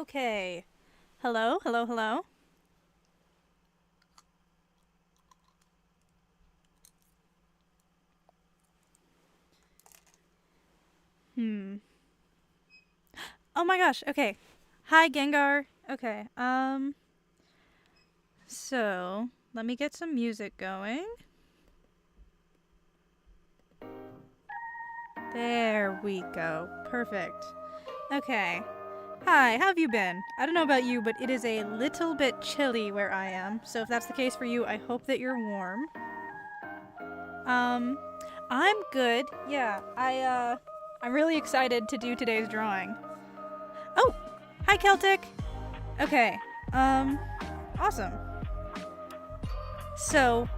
Okay. Hello, hello, hello. Oh my gosh, okay. Hi, Gengar. Okay, so, let me get some music going. There we go. Perfect. Okay. Hi, how have you been? I don't know about you, but it is a little bit chilly where I am. So if that's the case for you, I hope that you're warm. Um, I'm good. Yeah, I'm really excited to do today's drawing. Oh, hi Celtic. Okay. Awesome. So,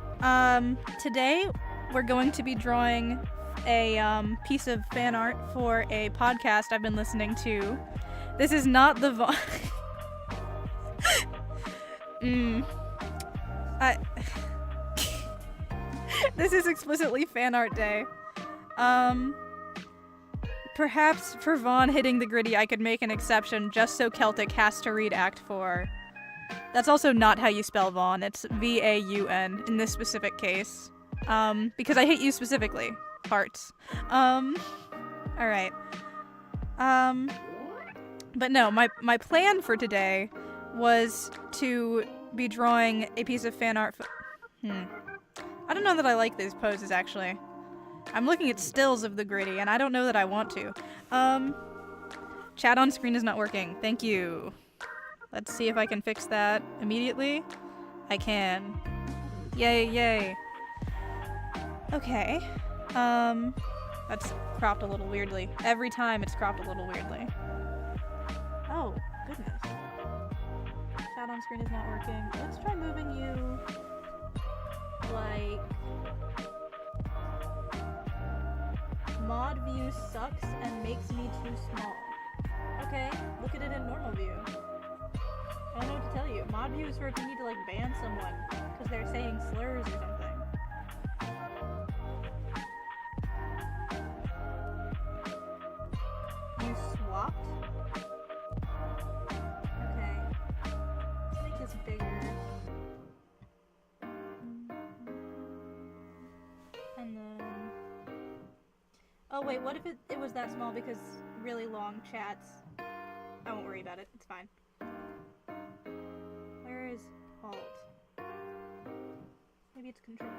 today we're going to be drawing a piece of fan art for a podcast I've been listening to. This is not the I This is explicitly fan art day. Perhaps for Vaughn hitting the gritty, I could make an exception just so Celtic has to read Act 4. That's also not how you spell Vaughn. It's V-A-U-N in this specific case. Because I hate you specifically. Hearts. Alright. But no, my plan for today was to be drawing a piece of fan art. I don't know that I like these poses, actually. I'm looking at stills of the gritty, and I don't know that I want to. Chat on screen is not working. Thank you. Let's see if I can fix that immediately. I can. Yay, yay. Okay. That's cropped a little weirdly. Every time it's cropped a little weirdly. Oh, goodness. Chat on screen is not working. Let's try moving you, like... Mod view sucks and makes me too small. Okay, look at it in normal view. I don't know what to tell you. Mod view is for if you need to like ban someone because they're saying slurs or something. You swapped? Okay. Let's make this bigger. And then... Oh wait, what if it was that small because really long chats? I won't worry about it, it's fine. Where is Alt? Maybe it's Control.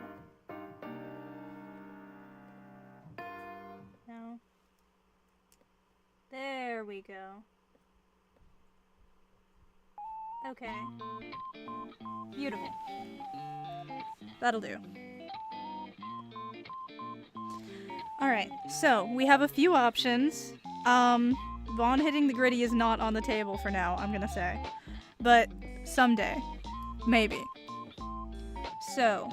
No. There we go. Okay. Beautiful. That'll do. Alright, so we have a few options. Vaughn hitting the gritty is not on the table for now, I'm gonna say. But someday. Maybe. So.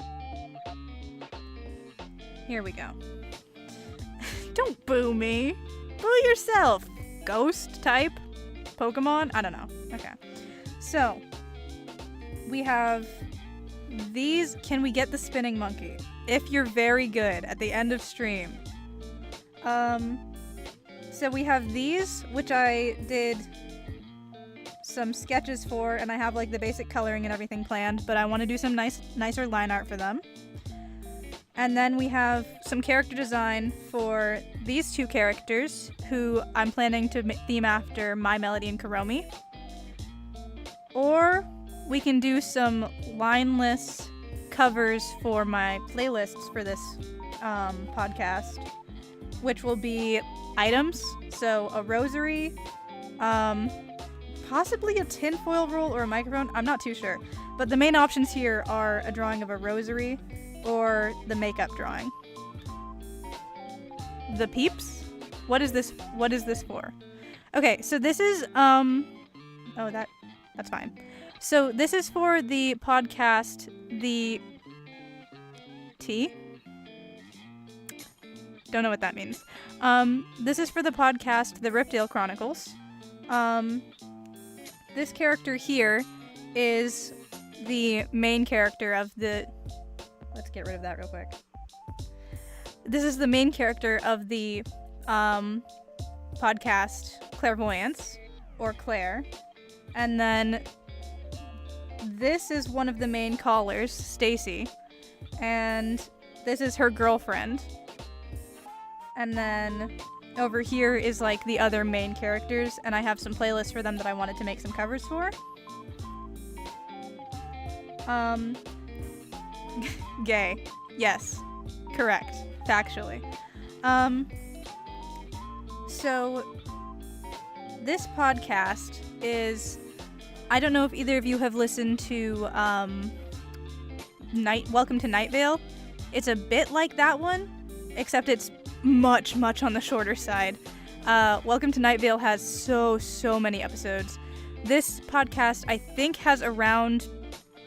Here we go. Don't boo me. Boo yourself. Ghost type? Pokemon? I don't know. Okay. So. We have these. Can we get the spinning monkey? If you're very good at the end of stream. So we have these, which I did some sketches for, and I have like the basic coloring and everything planned, but I want to do some nicer line art for them. And then we have some character design for these two characters, who I'm planning to theme after My Melody and Kuromi. Or we can do some lineless covers for my playlists for this podcast, which will be items, so a rosary, possibly a tinfoil roll or a microphone, I'm not too sure. But the main options here are a drawing of a rosary or the makeup drawing. The peeps? What is this for? Okay, so this is, oh, that's fine. So this is for the podcast, the T? Don't know what that means. This is for the podcast, The Riftdale Chronicles. This character here is the main character of the... Let's get rid of that real quick. This is the main character of the podcast Clairvoyance, or Claire. And then this is one of the main callers, Stacy, and this is her girlfriend. And then over here is like the other main characters, and I have some playlists for them that I wanted to make some covers for. Gay. Yes. Correct. Factually. So this podcast is, I don't know if either of you have listened to Welcome to Night Vale. It's a bit like that one, except it's much on the shorter side. Welcome to Night Vale has so many episodes. This podcast, I think, has around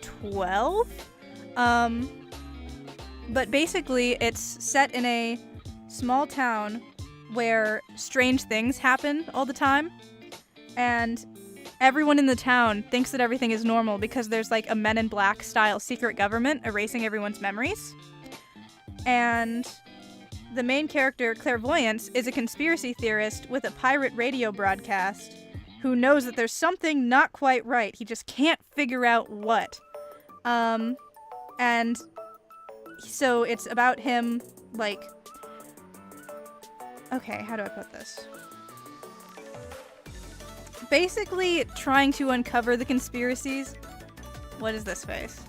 12. But basically, it's set in a small town where strange things happen all the time. And everyone in the town thinks that everything is normal because there's like a Men in Black style secret government erasing everyone's memories. And the main character, Clairvoyance, is a conspiracy theorist with a pirate radio broadcast who knows that there's something not quite right. He just can't figure out what. And so it's about him, like... Okay, how do I put this? Basically trying to uncover the conspiracies... What is this face?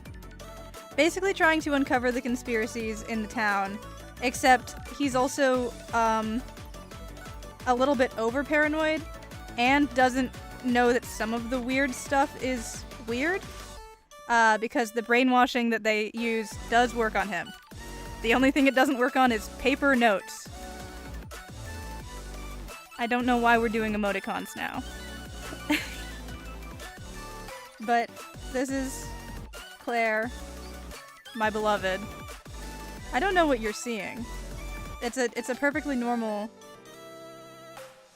Basically trying to uncover the conspiracies in the town, except he's also, a little bit over-paranoid, and doesn't know that some of the weird stuff is weird. Because the brainwashing that they use does work on him. The only thing it doesn't work on is paper notes. I don't know why we're doing emoticons now. But this is Claire, my beloved. I don't know what you're seeing. It's a perfectly normal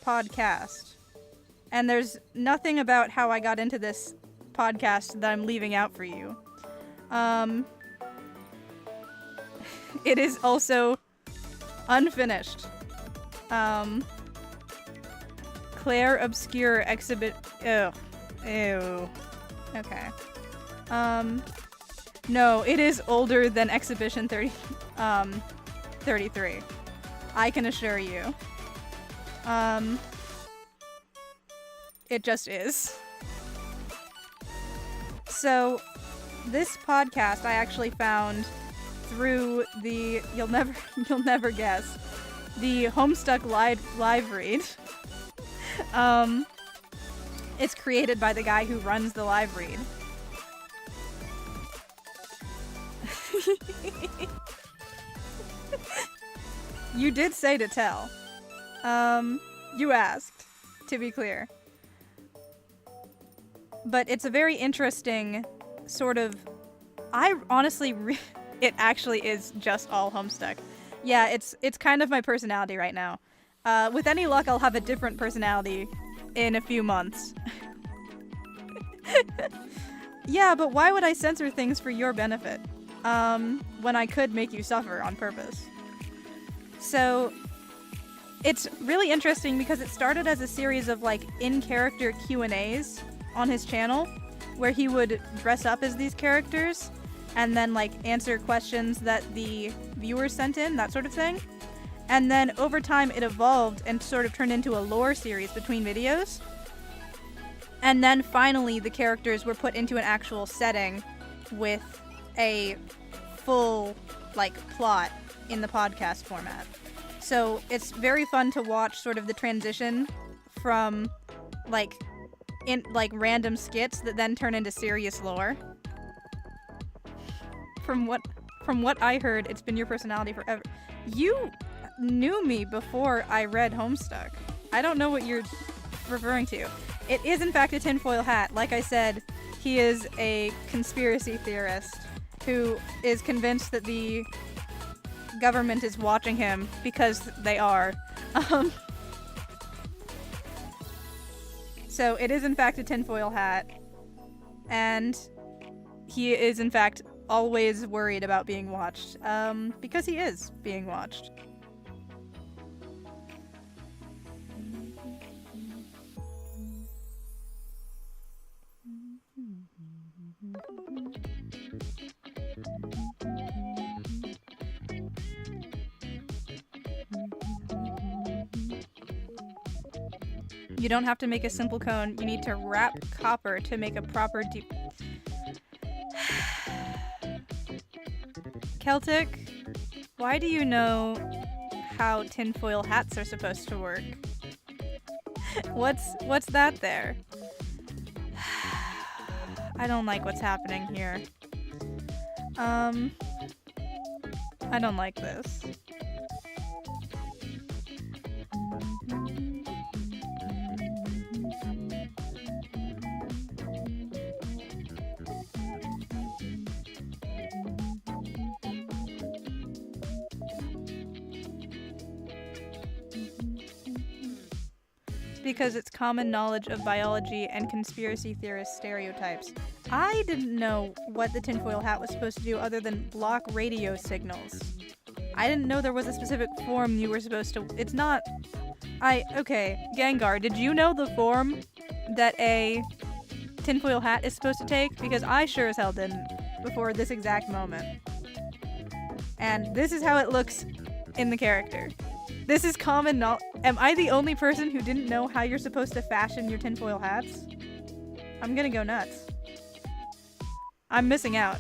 podcast. And there's nothing about how I got into this podcast that I'm leaving out for you. It is also unfinished. Claire Obscure Exhibit. Ew. Okay. No, it is older than Exhibition 33. I can assure you. It just is. So, this podcast I actually found through the, you'll never guess, the Homestuck live read. It's created by the guy who runs the live read. You did say to tell. You asked, to be clear. But it's a very interesting sort of... I honestly... it actually is just all Homestuck. Yeah, it's kind of my personality right now. With any luck, I'll have a different personality in a few months. Yeah, but why would I censor things for your benefit? When I could make you suffer on purpose. So, it's really interesting because it started as a series of, like, in-character Q&As on his channel, where he would dress up as these characters, and then, like, answer questions that the viewers sent in, that sort of thing. And then, over time, it evolved and sort of turned into a lore series between videos. And then, finally, the characters were put into an actual setting with a full, like, plot in the podcast format. So it's very fun to watch sort of the transition from, like, random skits that then turn into serious lore. From what I heard, it's been your personality forever. You knew me before I read Homestuck. I don't know what you're referring to. It is, in fact, a tinfoil hat. Like I said, he is a conspiracy theorist who is convinced that the government is watching him because they are. So it is, in fact, a tinfoil hat. And he is, in fact, always worried about being watched. Because he is being watched. You don't have to make a simple cone. You need to wrap copper to make a proper Celtic, why do you know how tinfoil hats are supposed to work? What's that there? I don't like what's happening here. I don't like this. Because it's common knowledge of biology and conspiracy theorist stereotypes. I didn't know what the tinfoil hat was supposed to do other than block radio signals. I didn't know there was a specific form you were supposed to... It's not... Okay, Gengar, did you know the form that a tinfoil hat is supposed to take? Because I sure as hell didn't before this exact moment. And this is how it looks in the character. This is common knowledge. Am I the only person who didn't know how you're supposed to fashion your tinfoil hats? I'm gonna go nuts. I'm missing out.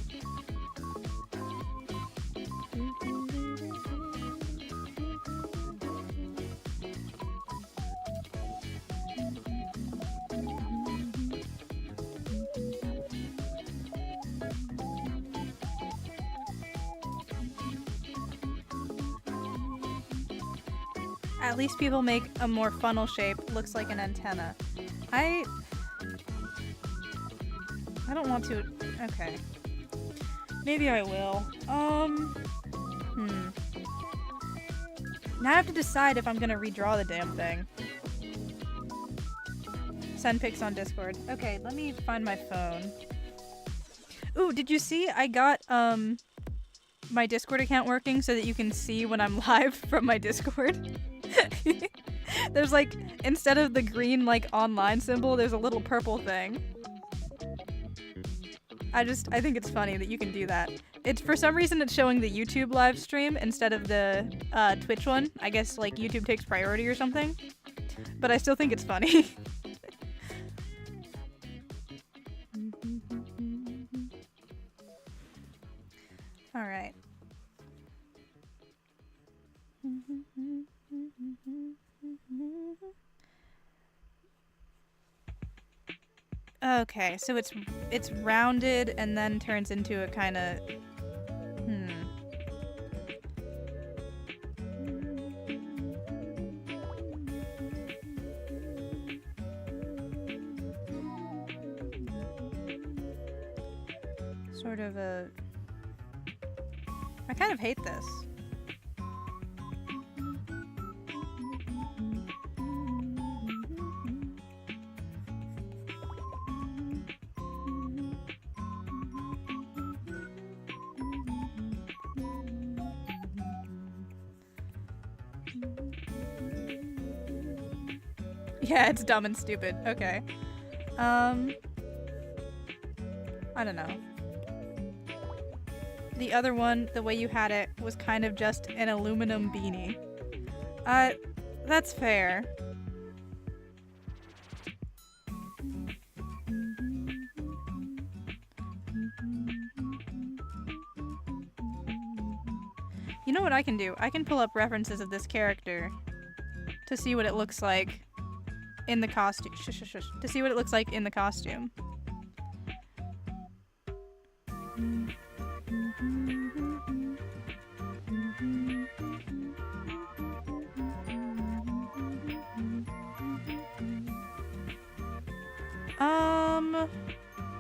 At least people make a more funnel shape. Looks like an antenna. I don't want to... Okay. Maybe I will. Now I have to decide if I'm gonna redraw the damn thing. Send pics on Discord. Okay, let me find my phone. Ooh, did you see I got, my Discord account working so that you can see when I'm live from my Discord? There's like, instead of the green like online symbol, there's a little purple thing. I think it's funny that you can do that. It's for some reason it's showing the YouTube live stream instead of the Twitch one. I guess like YouTube takes priority or something. But I still think it's funny. All right. Okay, so it's rounded and then turns into a kind of sort of a... I kind of hate this. Yeah, it's dumb and stupid. Okay. I don't know. The other one, the way you had it, was kind of just an aluminum beanie. That's fair. You know what I can do? I can pull up references of this character to see what it looks like in the costume. To see what it looks like in the costume.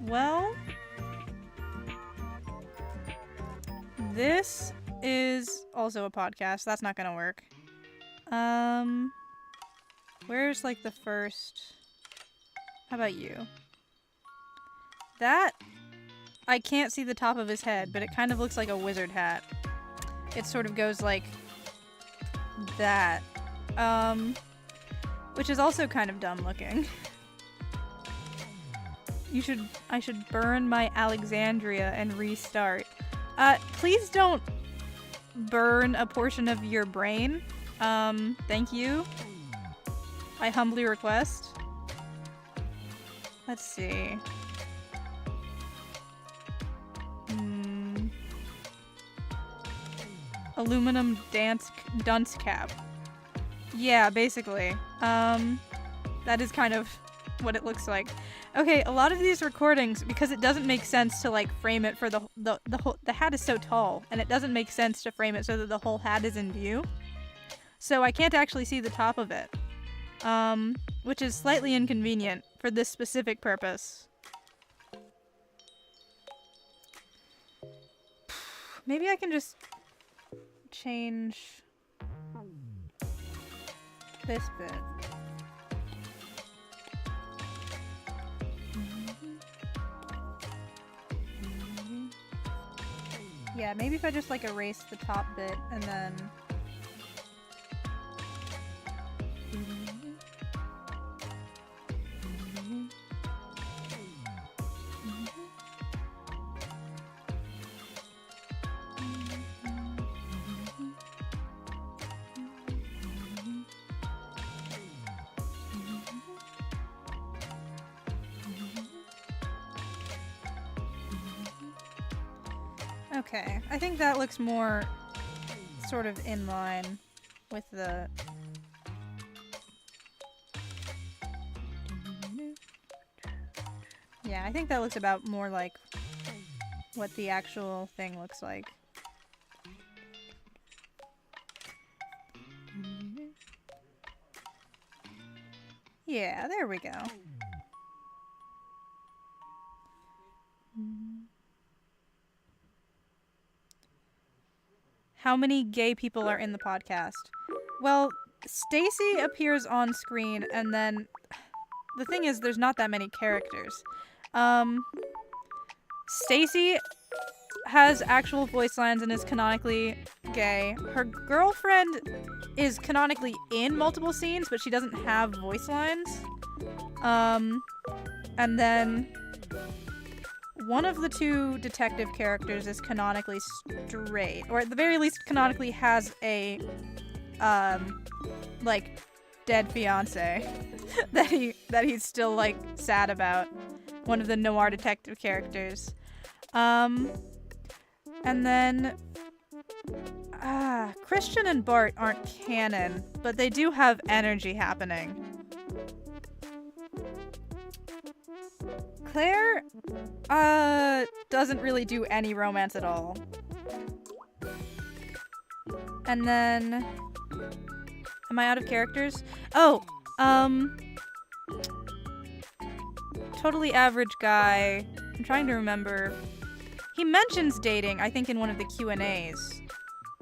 Well, this is also a podcast. That's not gonna work. Where's like the first... How about you? That... I can't see the top of his head, but it kind of looks like a wizard hat. It sort of goes like that. Which is also kind of dumb looking. I should burn my Alexandria and restart. Please don't burn a portion of your brain. Thank you. I humbly request. Let's see. Aluminum dunce cap. Yeah, basically. That is kind of what it looks like. Okay, a lot of these recordings, because it doesn't make sense to like frame it for the hat is so tall, and it doesn't make sense to frame it so that the whole hat is in view. So I can't actually see the top of it, which is slightly inconvenient for this specific purpose. Maybe I can just change this bit. Yeah, maybe if I just like erase the top bit and then okay, I think that looks more sort of in line with the... Yeah, I think that looks about more like what the actual thing looks like. Yeah, there we go. How many gay people are in the podcast? Well, Stacy appears on screen, and then the thing is there's not that many characters. Stacy has actual voice lines and is canonically gay. Her girlfriend is canonically in multiple scenes, but she doesn't have voice lines. And then one of the two detective characters is canonically straight, or at the very least canonically has a like dead fiance that he's still like sad about. One of the noir detective characters. And then Christian and Bart aren't canon, but they do have energy happening. Claire doesn't really do any romance at all. And then am I out of characters? Oh, totally average guy. I'm trying to remember. He mentions dating, I think, in one of the Q&As,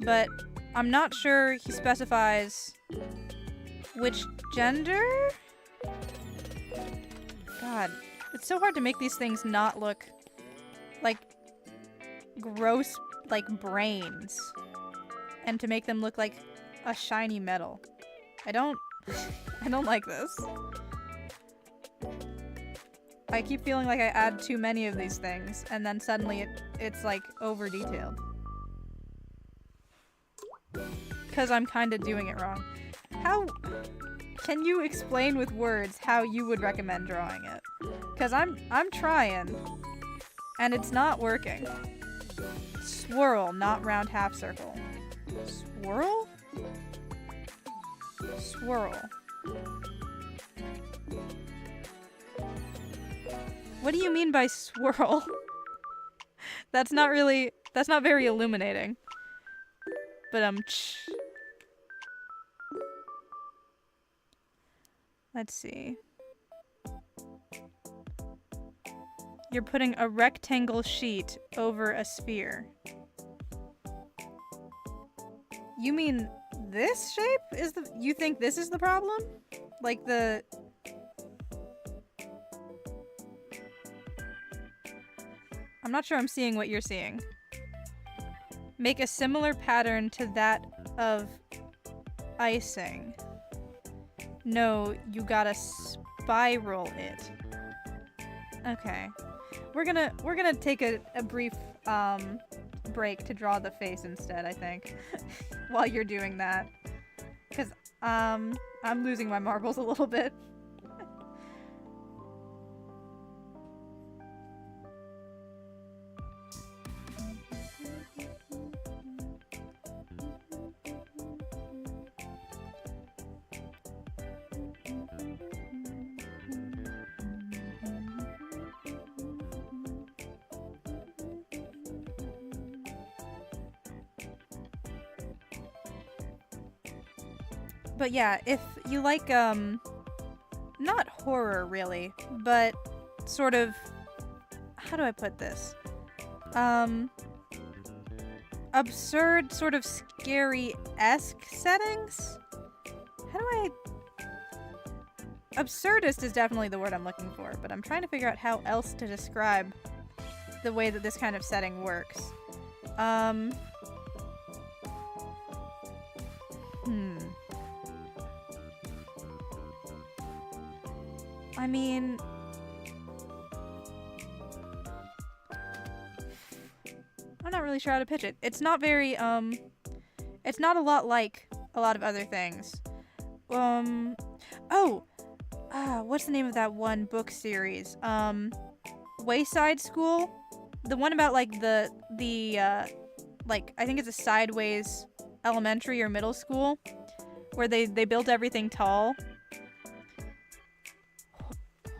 but I'm not sure he specifies which gender? God, it's so hard to make these things not look like gross, like brains, and to make them look like a shiny metal. I don't like this. I keep feeling like I add too many of these things, and then suddenly it's like over detailed. Because I'm kind of doing it wrong. How can you explain with words how you would recommend drawing it? Because I'm trying, and it's not working. Swirl, not round half circle. Swirl? Swirl. What do you mean by swirl? That's not very illuminating. But let's see. You're putting a rectangle sheet over a sphere. You mean this shape you think this is the problem? Like the... I'm not sure I'm seeing what you're seeing. Make a similar pattern to that of icing. No, you gotta spiral it. Okay. We're gonna take a brief break to draw the face instead, I think. While you're doing that. Because I'm losing my marbles a little bit. But yeah, if you like, not horror really, but sort of, how do I put this? Absurd, sort of scary-esque settings? How do I... Absurdist is definitely the word I'm looking for, but I'm trying to figure out how else to describe the way that this kind of setting works. I mean... I'm not really sure how to pitch it. It's not very, it's not a lot like a lot of other things. What's the name of that one book series? Wayside School? The one about, like, like, I think it's a sideways elementary or middle school, where they built everything tall.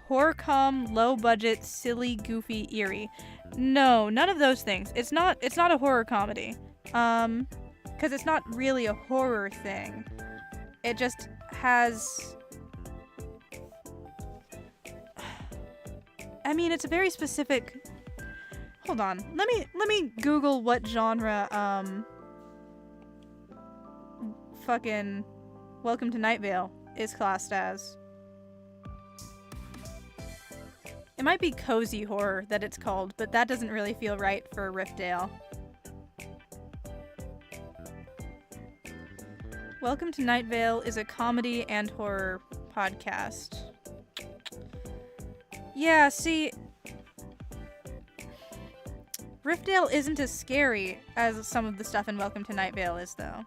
Horror-com, low-budget, silly, goofy, eerie. No, none of those things. It's not a horror comedy. Because it's not really a horror thing. It just has... I mean, it's a very specific... Hold on. Let me Google what genre, fucking Welcome to Night Vale is classed as. It might be cozy horror that it's called, but that doesn't really feel right for Riftdale. Welcome to Night Vale is a comedy and horror podcast. Yeah, see... Riftdale isn't as scary as some of the stuff in Welcome to Night Vale is, though.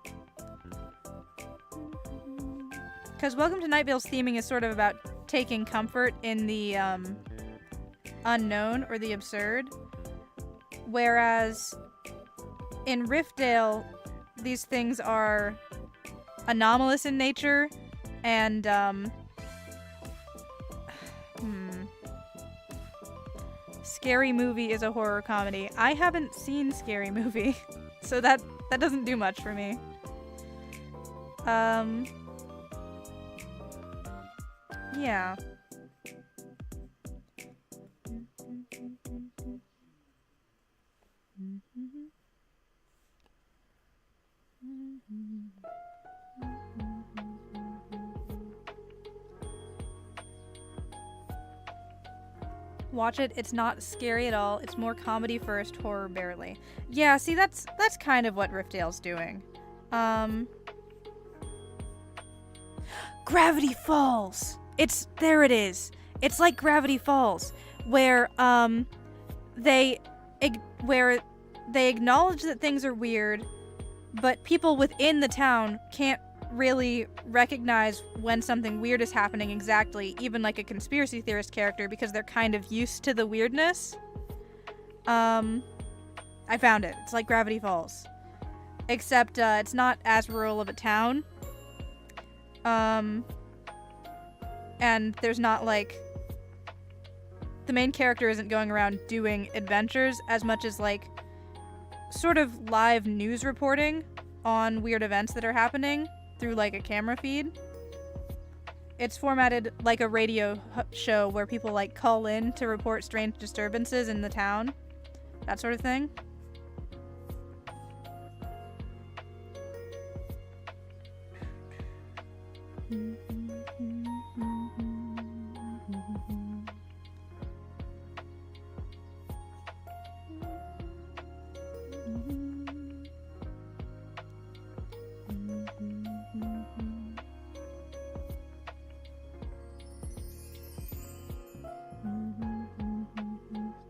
Because Welcome to Night Vale's theming is sort of about taking comfort in the, unknown or the absurd, whereas in Riftdale these things are anomalous in nature and Scary Movie is a horror comedy. I haven't seen Scary Movie, so that doesn't do much for me. Yeah. Watch it, it's not scary at all. It's more comedy first, horror barely. Yeah, see, that's kind of what Riftdale's doing. Gravity Falls! There it is. It's like Gravity Falls, where, they acknowledge that things are weird, but people within the town can't really recognize when something weird is happening exactly, even like a conspiracy theorist character, because they're kind of used to the weirdness. I found it. It's like Gravity Falls. Except, it's not as rural of a town. And there's not, like... The main character isn't going around doing adventures as much as, like, sort of live news reporting on weird events that are happening through, like, a camera feed. It's formatted like a radio show where people, like, call in to report strange disturbances in the town. That sort of thing.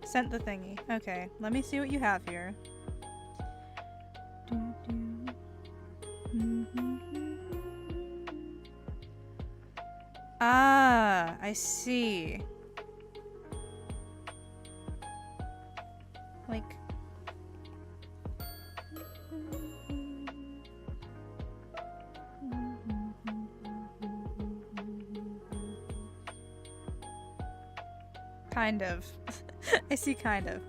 Sent the thingy. Okay, let me see what you have here. I see. Like... Kind of. I see kind of.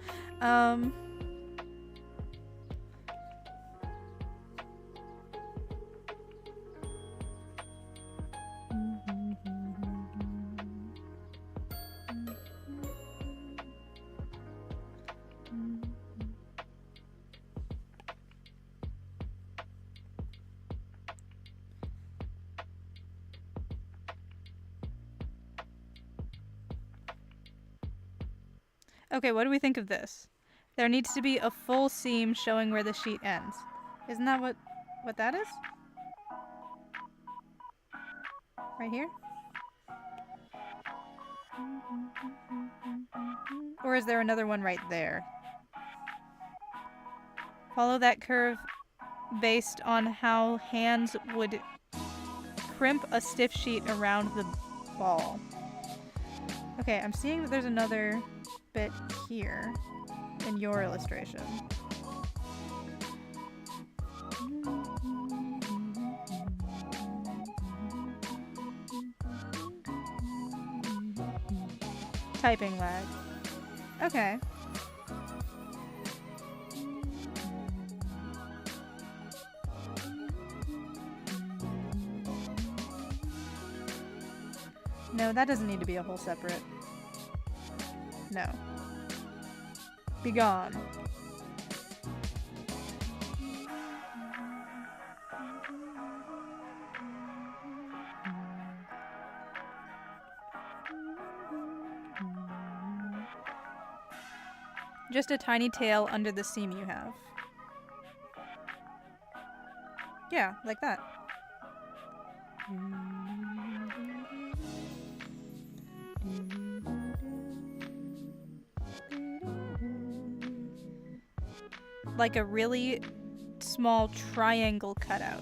Okay, what do we think of this? There needs to be a full seam showing where the sheet ends. Isn't that what that is? Right here? Or is there another one right there? Follow that curve based on how hands would crimp a stiff sheet around the ball. Okay, I'm seeing that there's another bit here in your illustration. Typing lag. Okay. No, that doesn't need to be a whole separate. No. Be gone. Just a tiny tail under the seam you have. Yeah, like that. Like a really small triangle cutout.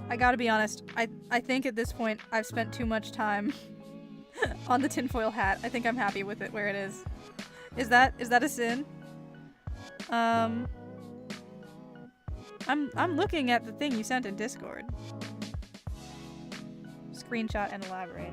I gotta be honest, I think at this point I've spent too much time on the tinfoil hat. I think I'm happy with it where it is. Is that a sin? I'm looking at the thing you sent in Discord. Screenshot and elaborate.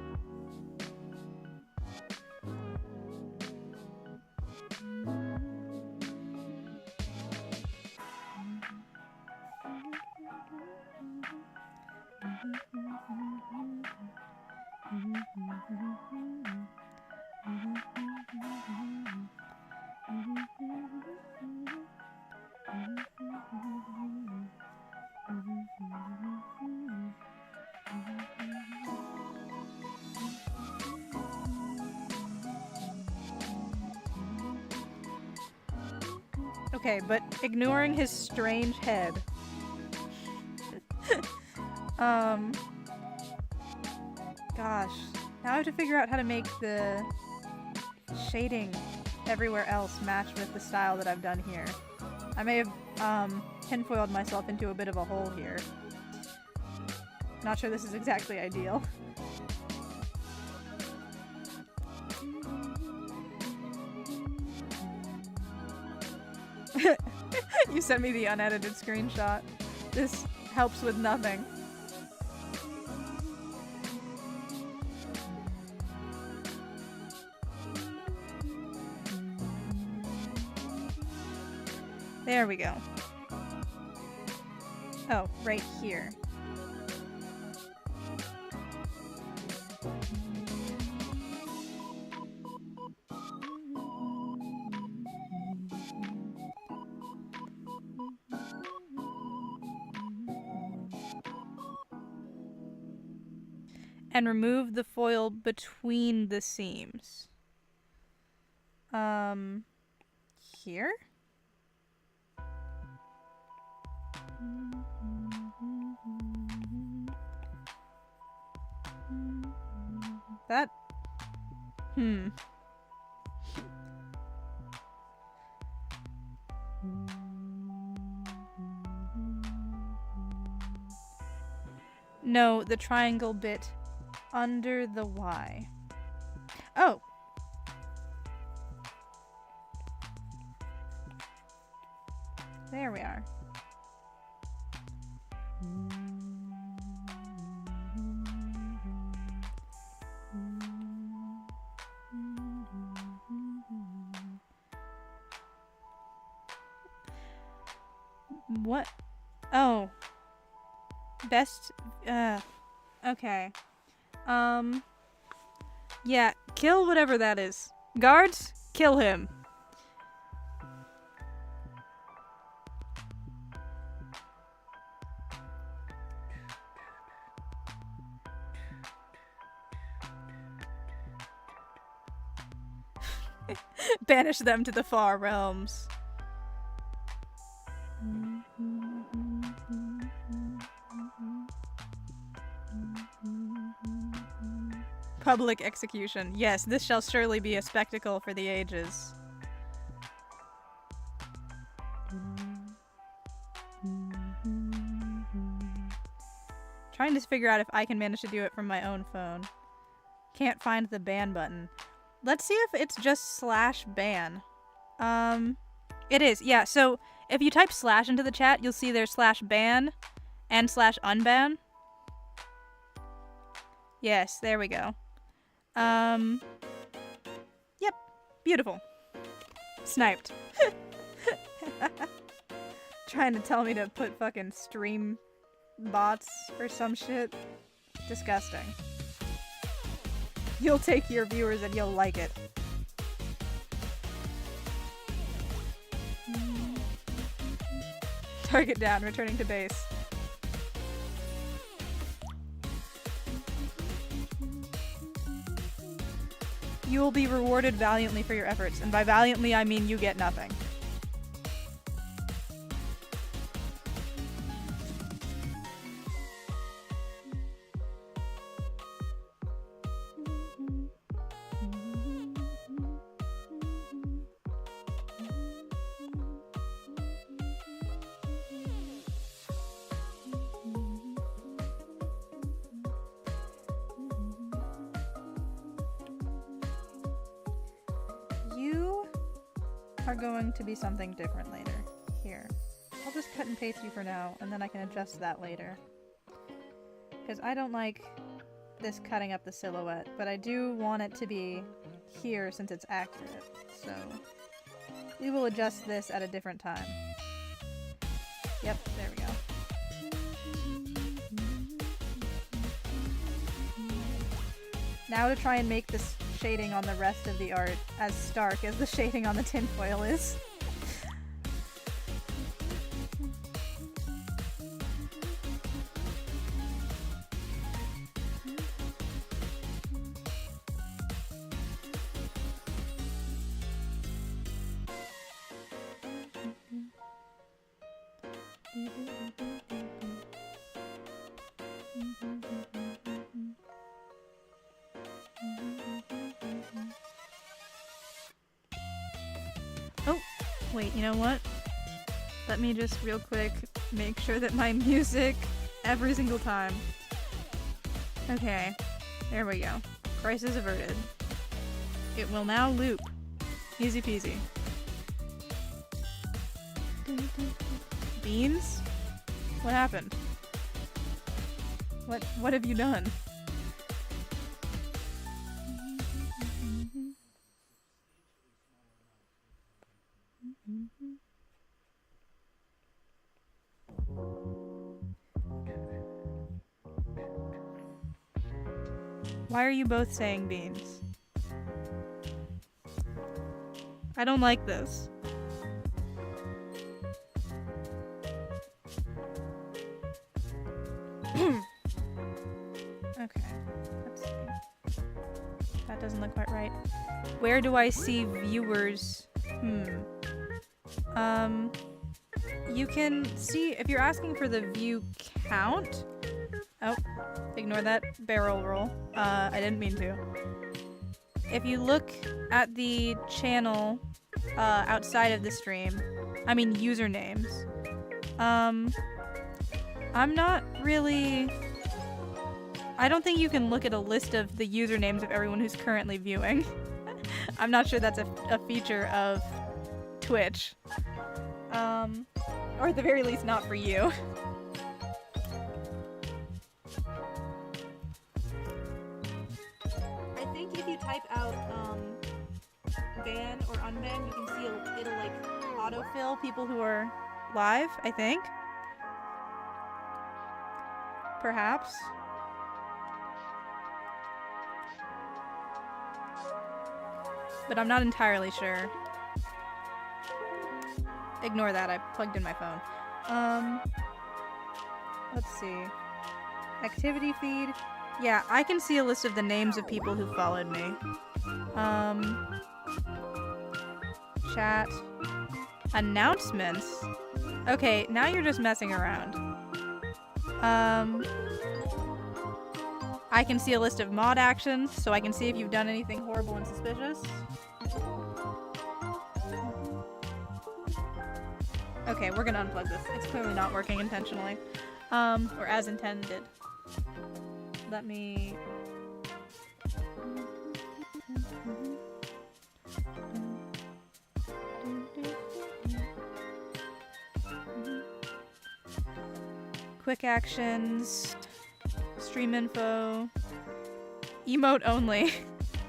Okay, but ignoring his strange head. Gosh. Now I have to figure out how to make the shading everywhere else match with the style that I've done here. I may have tinfoiled myself into a bit of a hole here. Not sure this is exactly ideal. You sent me the unedited screenshot. This helps with nothing. There we go. Oh, right here. And remove the foil between the seams. Here? That... No, the triangle bit under the Y. Oh. There we are. What? Oh. Best, okay. Yeah, kill whatever that is. Guards, kill him. Banish them to the far realms. Public execution. Yes, this shall surely be a spectacle for the ages. Trying to figure out if I can manage to do it from my own phone. Can't find the ban button. Let's see if it's just /ban. It is, yeah, so if you type slash into the chat, you'll see there's /ban and /unban. Yes, there we go. Yep, beautiful. Sniped. Trying to tell me to put fucking stream bots or some shit. Disgusting. You'll take your viewers and you'll like it. Target down, returning to base. You will be rewarded valiantly for your efforts, and by valiantly I mean you get nothing. Going to be something different later. Here. I'll just cut and paste you for now, and then I can adjust that later. Because I don't like this cutting up the silhouette, but I do want it to be here since it's accurate. So we will adjust this at a different time. Yep, there we go. Now to try and make this shading on the rest of the art as stark as the shading on the tinfoil is. Wait, you know what? Let me just real quick make sure that my music every single time. Okay, there we go. Crisis averted. It will now loop. Easy peasy. Beans? What happened? What have you done? Why are you both saying beans? I don't like this. Okay, let's see. That doesn't look quite right. Where do I see viewers? You can see, if you're asking for the view count. Oh, ignore that barrel roll. I didn't mean to. If you look at the channel outside of the stream, I mean usernames, I'm not really I don't think you can look at a list of the usernames of everyone who's currently viewing. I'm not sure that's a feature of Twitch. Or at the very least, not for you. I think if you type out, ban or unban, you can see it'll like autofill people who are live, I think. Perhaps. But I'm not entirely sure. Ignore that, I plugged in my phone. Let's see. Activity feed. Yeah, I can see a list of the names of people who followed me. Chat. Announcements. Okay, now you're just messing around. I can see a list of mod actions, so I can see if you've done anything horrible and suspicious. Okay, we're gonna unplug this. It's clearly not working intentionally. Or as intended. Let me... Quick actions, stream info, emote only.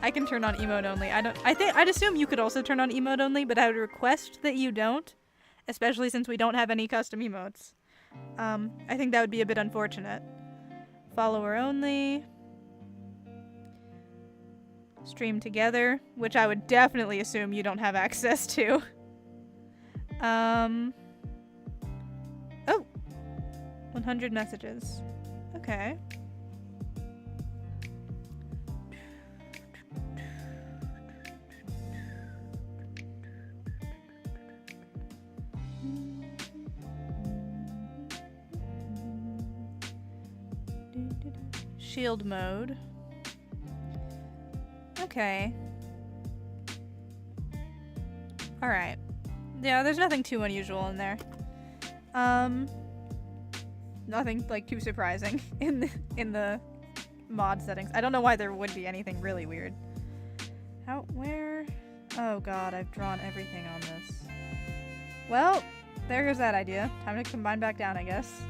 I can turn on emote only. I'd assume you could also turn on emote only, but I would request that you don't, especially since we don't have any custom emotes. I think that would be a bit unfortunate. Follower only. Stream together, which I would definitely assume you don't have access to. Oh! 100 messages. Okay. Shield mode. Okay. Alright. Yeah, there's nothing too unusual in there. Nothing, like, too surprising in the mod settings. I don't know why there would be anything really weird. Where? Oh god, I've drawn everything on this. Well, there goes that idea. Time to combine back down, I guess.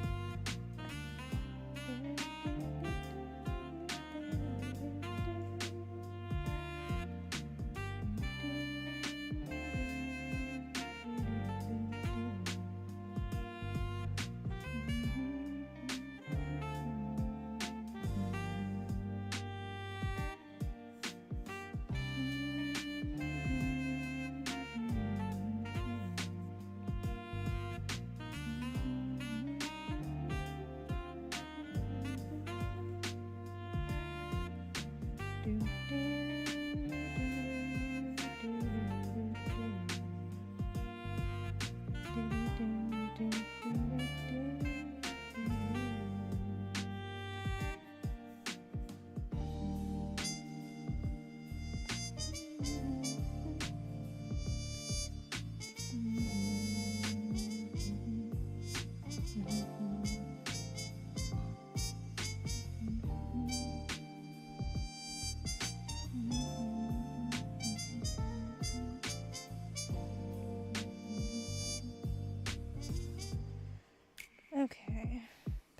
Okay,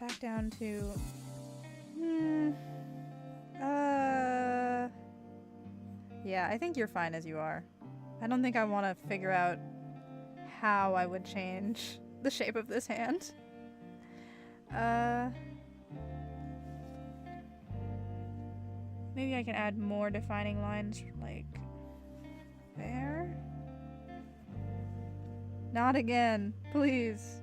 back down to, yeah, I think you're fine as you are. I don't think I want to figure out how I would change the shape of this hand. Maybe I can add more defining lines, like, there? Not again, please.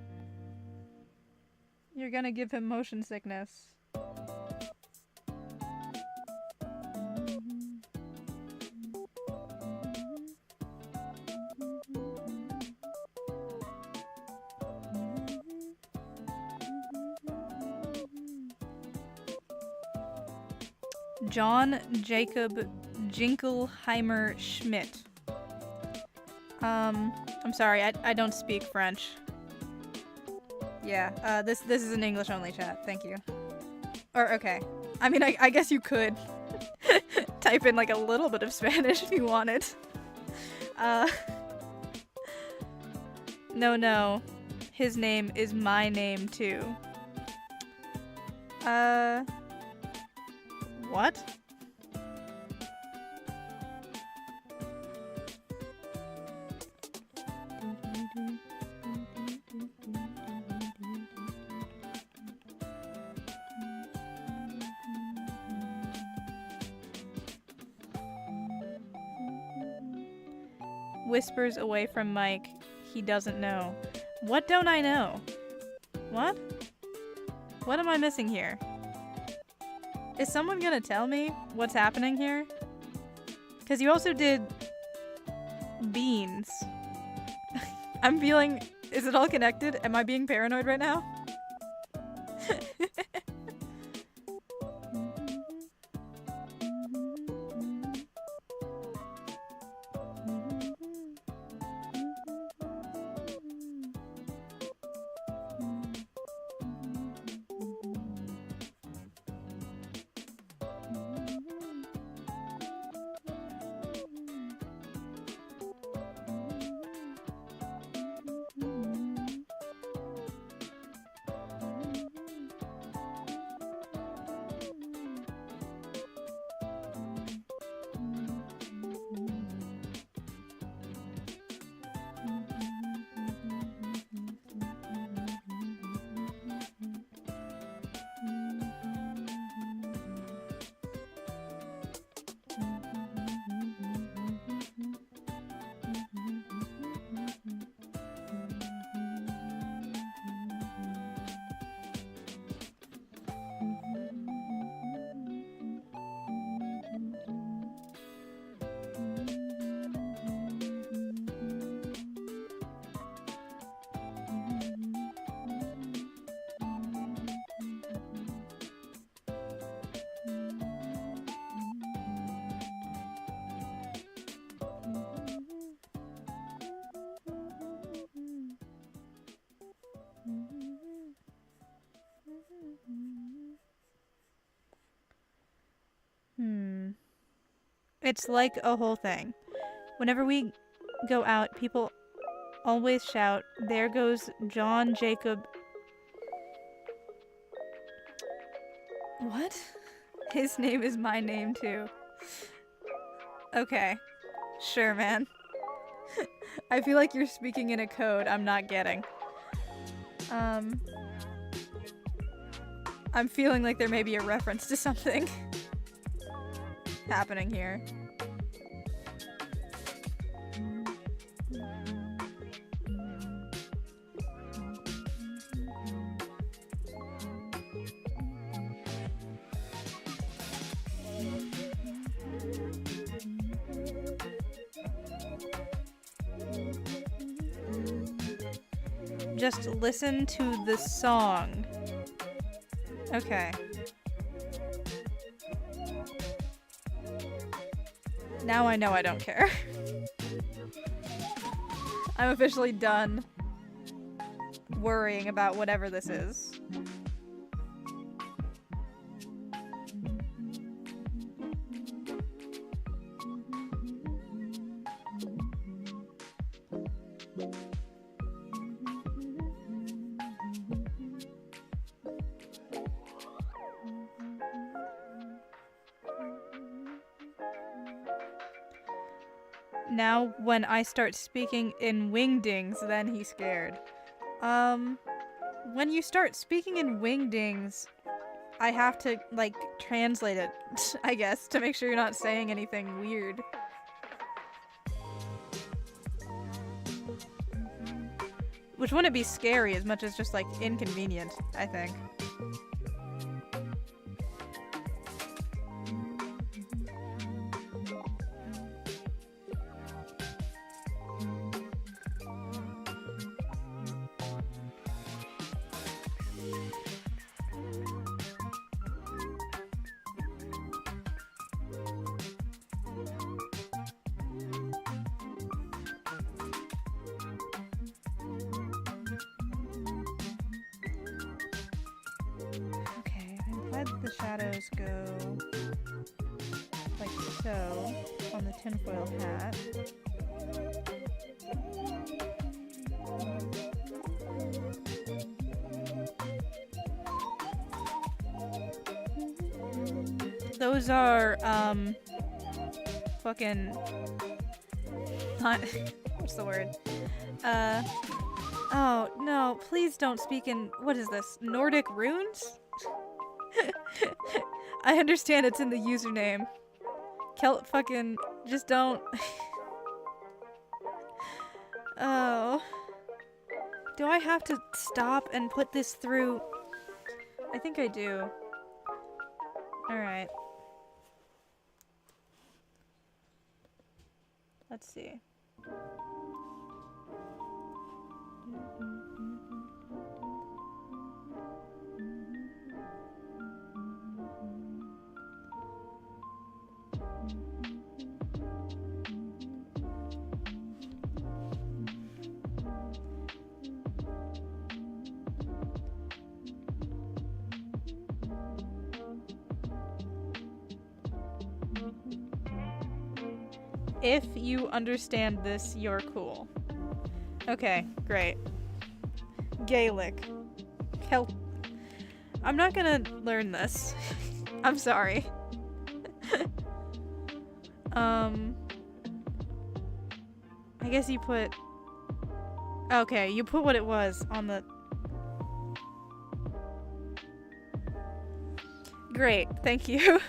You're gonna give him motion sickness. John Jacob Jinkelheimer Schmidt. I'm sorry, I don't speak French. Yeah, this is an English only chat, thank you. Or, okay. I mean, I guess you could type in like a little bit of Spanish if you wanted. No. His name is my name too. What? Whispers away from Mike. He doesn't know. What don't I know? What? What am I missing here? Is someone gonna tell me what's happening here? Because you also did beans. I'm feeling... Is it all connected? Am I being paranoid right now? It's like a whole thing. Whenever we go out, people always shout, "There goes John Jacob." What? His name is my name too. Okay. Sure, man. I feel like you're speaking in a code I'm not getting. I'm feeling like there may be a reference to something happening here. Just listen to the song. Okay. Now I know I don't care. I'm officially done worrying about whatever this is. Now, when I start speaking in wingdings, then he's scared. When you start speaking in wingdings, I have to, like, translate it, I guess, to make sure you're not saying anything weird. Which wouldn't be scary as much as just, like, inconvenient, I think. why'd the shadows go like so on the tinfoil hat? Those are, fucking... not... what's the word? Oh, no, please don't speak in... what is this? Nordic runes? I understand it's in the username. Fucking... just don't... Oh... Do I have to stop and put this through? I think I do. Alright. Let's see. If you understand this, you're cool. Okay, great. Gaelic. I'm not gonna learn this. I'm sorry. I guess you put... okay, you put what it was on the... Great, thank you.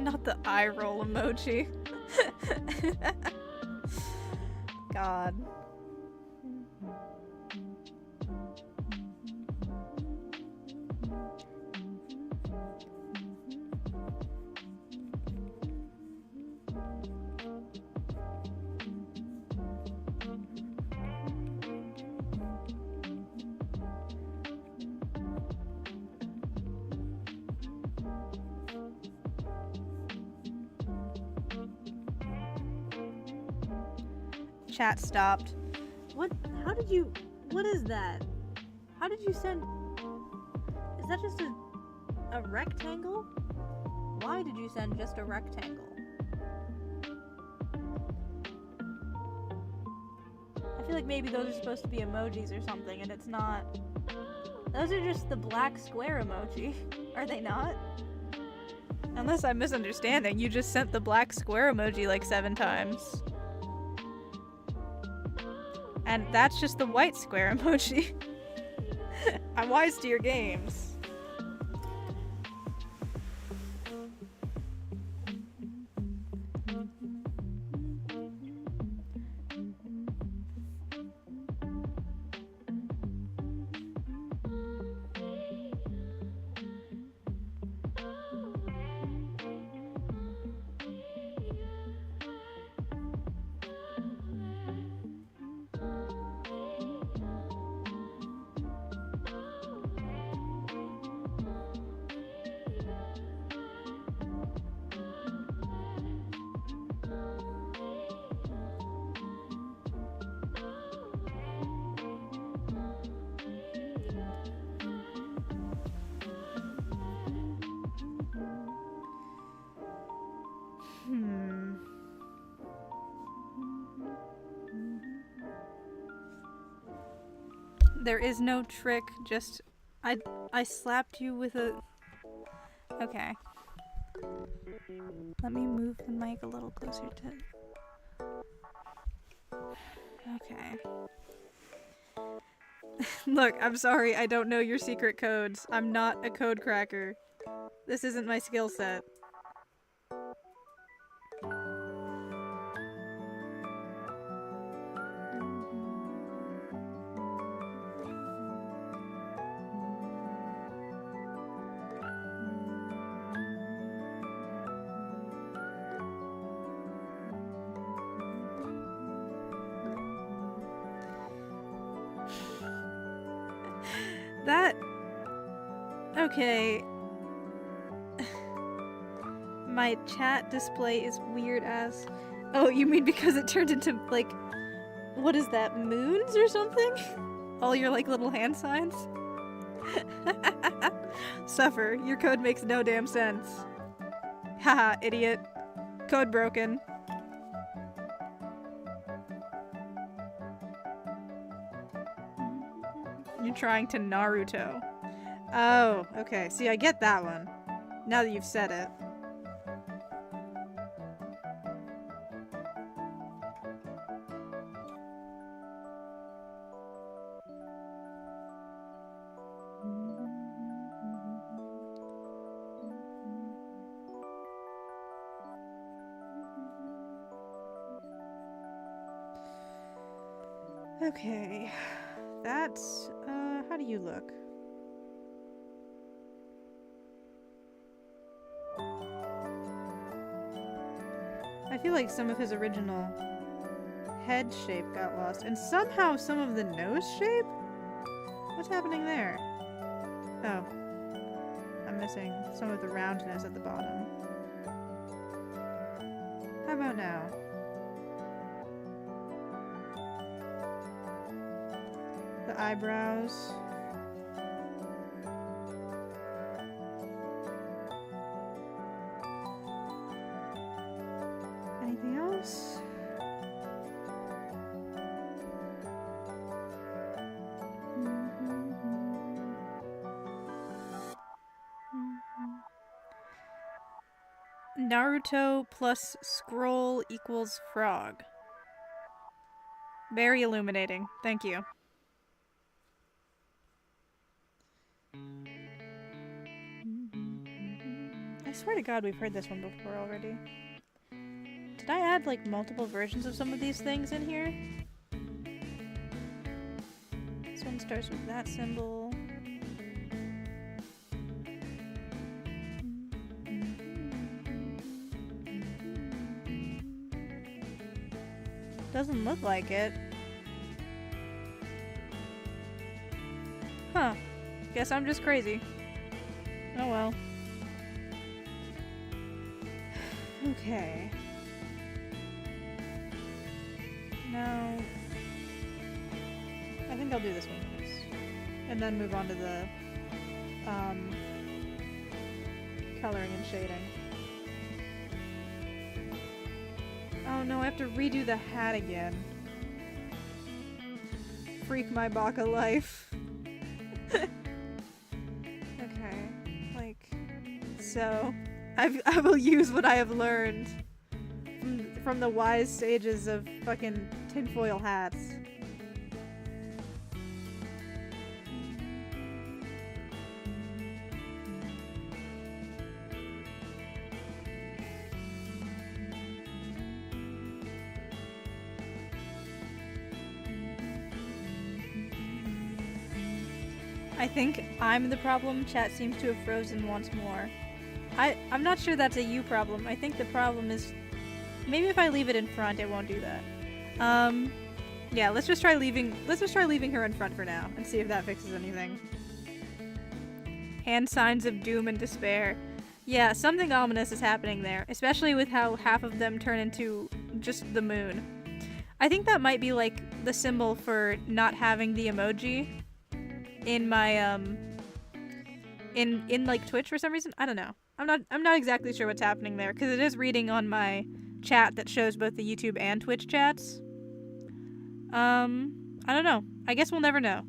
Not the eye roll emoji. God. Chat stopped. What? How did you... what is that? How did you send... is that just a rectangle? Why did you send just a rectangle? I feel like maybe those are supposed to be emojis or something, and it's not. Those are just the black square emoji. Are they not? Unless I'm misunderstanding, you just sent the black square emoji like 7 times. And that's just the white square emoji. I'm wise to your games. There is no trick, just I slapped you with a... okay. Let me move the mic a little closer to... okay. Look, I'm sorry, I don't know your secret codes. I'm not a code cracker. This isn't my skill set. That... Okay. My chat display is weird as... Oh, you mean because it turned into, like... What is that, moons or something? All your, like, little hand signs? Suffer. Your code makes no damn sense. Haha, idiot. Code broken. You're trying to Naruto. Oh, okay. See, I get that one. Now that you've said it. Okay. That's, how do you look? I feel like some of his original head shape got lost. And somehow some of the nose shape? What's happening there? Oh. I'm missing some of the roundness at the bottom. How about now? The eyebrows. Anything else? Naruto plus scroll equals frog. Very illuminating. Thank you. I swear to God we've heard this one before already. Did I add like multiple versions of some of these things in here? This one starts with that symbol. Doesn't look like it. Huh. Guess I'm just crazy. Oh well. Okay. Now, I think I'll do this one first. And then move on to the coloring and shading. Oh no, I have to redo the hat again. Freak my baka life. Okay, like, so I will use what I have learned from the wise sages of fucking tinfoil hats. I think I'm the problem. Chat seems to have frozen once more. I'm not sure that's a you problem. I think the problem is maybe if I leave it in front, it won't do that. Yeah, let's just try leaving her in front for now and see if that fixes anything. Hand signs of doom and despair. Yeah, something ominous is happening there, especially with how half of them turn into just the moon. I think that might be like the symbol for not having the emoji in my in like Twitch for some reason. I don't know. I'm not exactly sure what's happening there because it is reading on my chat that shows both the YouTube and Twitch chats. I don't know. I guess we'll never know.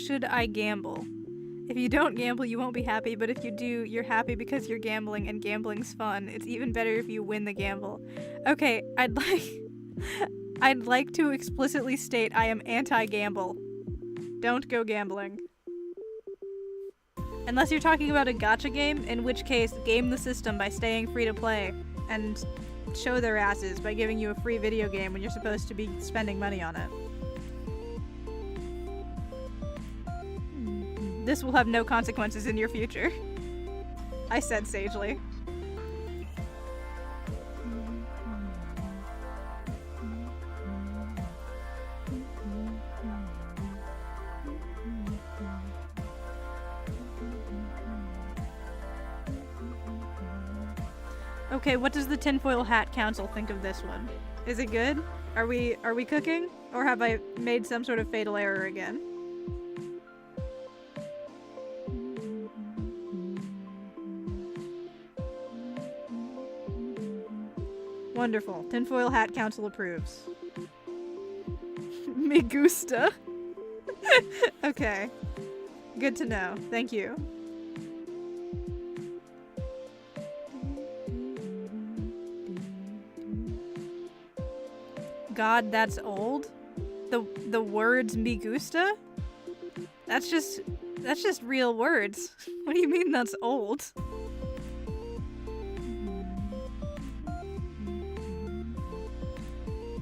Should I gamble? If you don't gamble, you won't be happy, but if you do, you're happy because you're gambling, and gambling's fun. It's even better if you win the gamble. Okay, I'd like to explicitly state I am anti-gamble. Don't go gambling. Unless you're talking about a gacha game, in which case, game the system by staying free to play, and show their asses by giving you a free video game when you're supposed to be spending money on it. This will have no consequences in your future. I said sagely. Okay, what does the Tinfoil Hat Council think of this one? Is it good? Are we cooking? Or have I made some sort of fatal error again? Wonderful. Tinfoil Hat Council approves. Me gusta. Okay. Good to know. Thank you. God, that's old? The words me gusta? That's just real words. What do you mean that's old?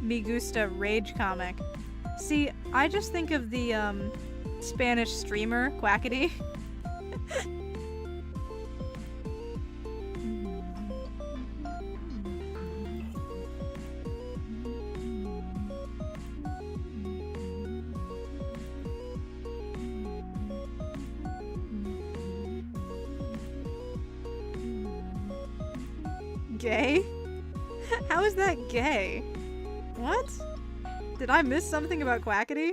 Me gusta rage comic. See, I just think of the Spanish streamer Quackity. Gay? How is that gay? What? Did I miss something about Quackity?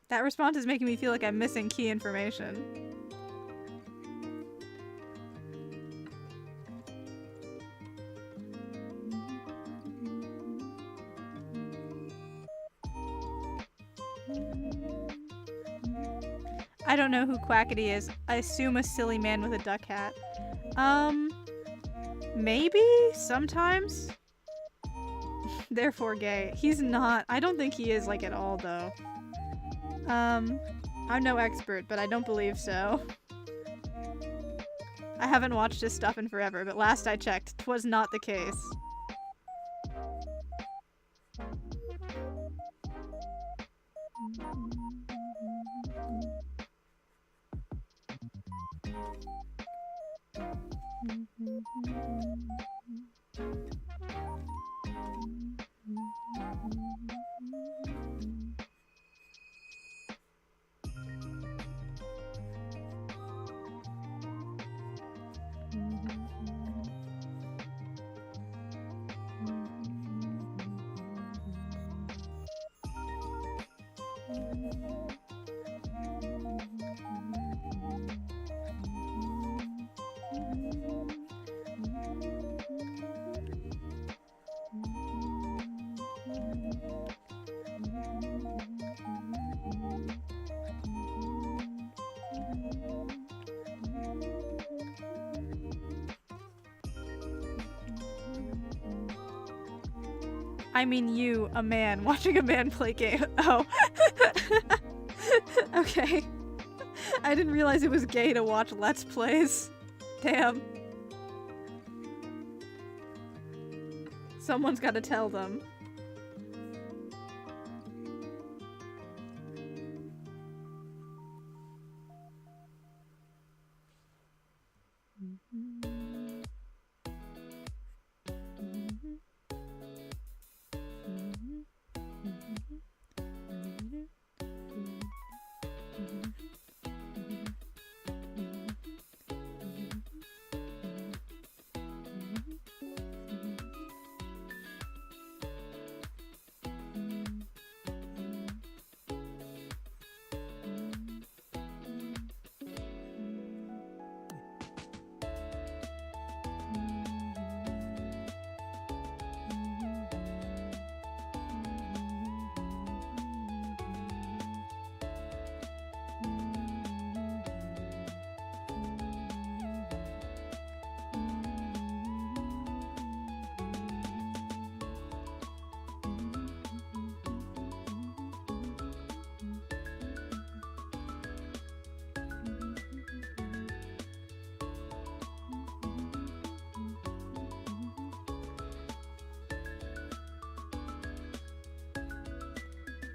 That response is making me feel like I'm missing key information. I don't know who Quackity is. I assume a silly man with a duck hat. Maybe? Sometimes? Therefore gay. He's not. I don't think he is, like, at all, though. I'm no expert, but I don't believe so. I haven't watched his stuff in forever, but last I checked, 'twas not the case. I mean you, a man, watching a man play game. Oh. Okay. I didn't realize it was gay to watch Let's Plays. Damn. Someone's gotta tell them.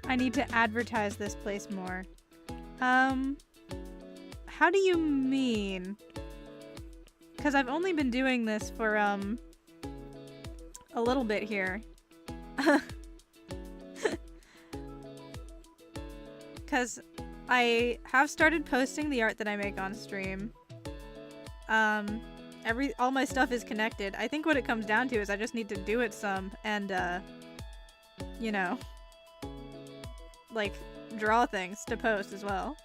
I need to advertise this place more. How do you mean? Because I've only been doing this for, a little bit here. Because I have started posting the art that I make on stream. All my stuff is connected. I think what it comes down to is I just need to do it some and, you know, like, draw things to post as well.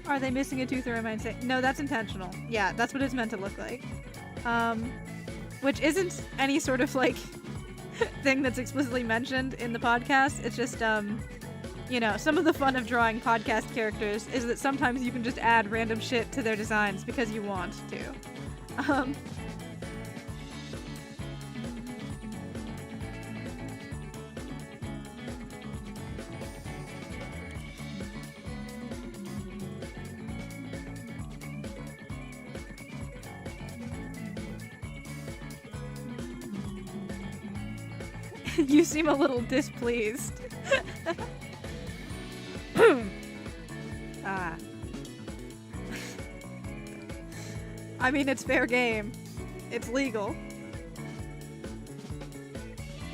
Are they missing a tooth or am I insane? No, that's intentional. Yeah, that's what it's meant to look like. Which isn't any sort of, like, thing that's explicitly mentioned in the podcast. It's just, you know, some of the fun of drawing podcast characters is that sometimes you can just add random shit to their designs because you want to. You seem a little displeased. Ah. I mean, it's fair game. It's legal.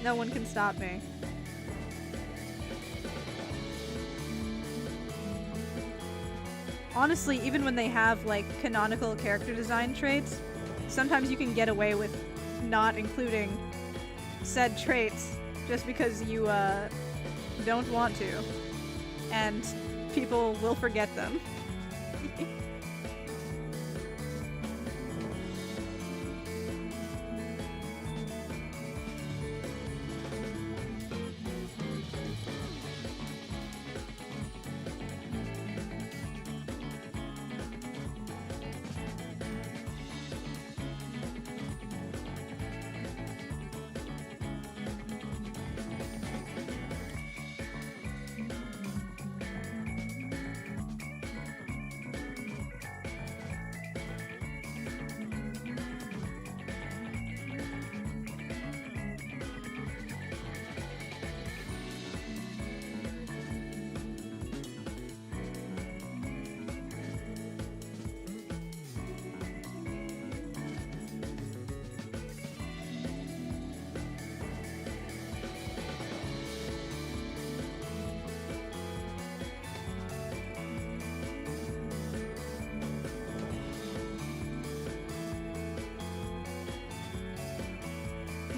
No one can stop me. Honestly, even when they have, like, canonical character design traits, sometimes you can get away with not including said traits just because you don't want to, and people will forget them.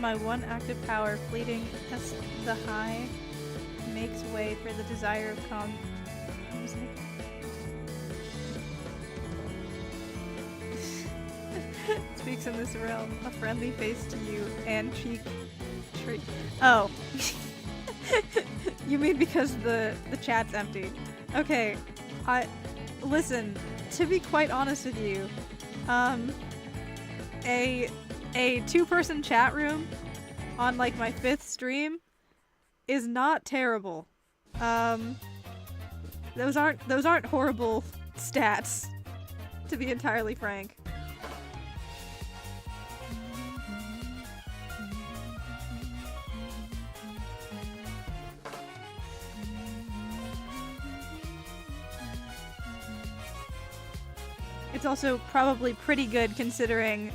my one active power fleeting as the high makes way for the desire of calm music. Speaks in this realm, a friendly face to you, and cheek tree. Oh. You mean because the chat's empty. Okay, listen, to be quite honest with you, a 2-person chat room on like my 5th stream is not terrible. Those aren't horrible stats, to be entirely frank. It's also probably pretty good considering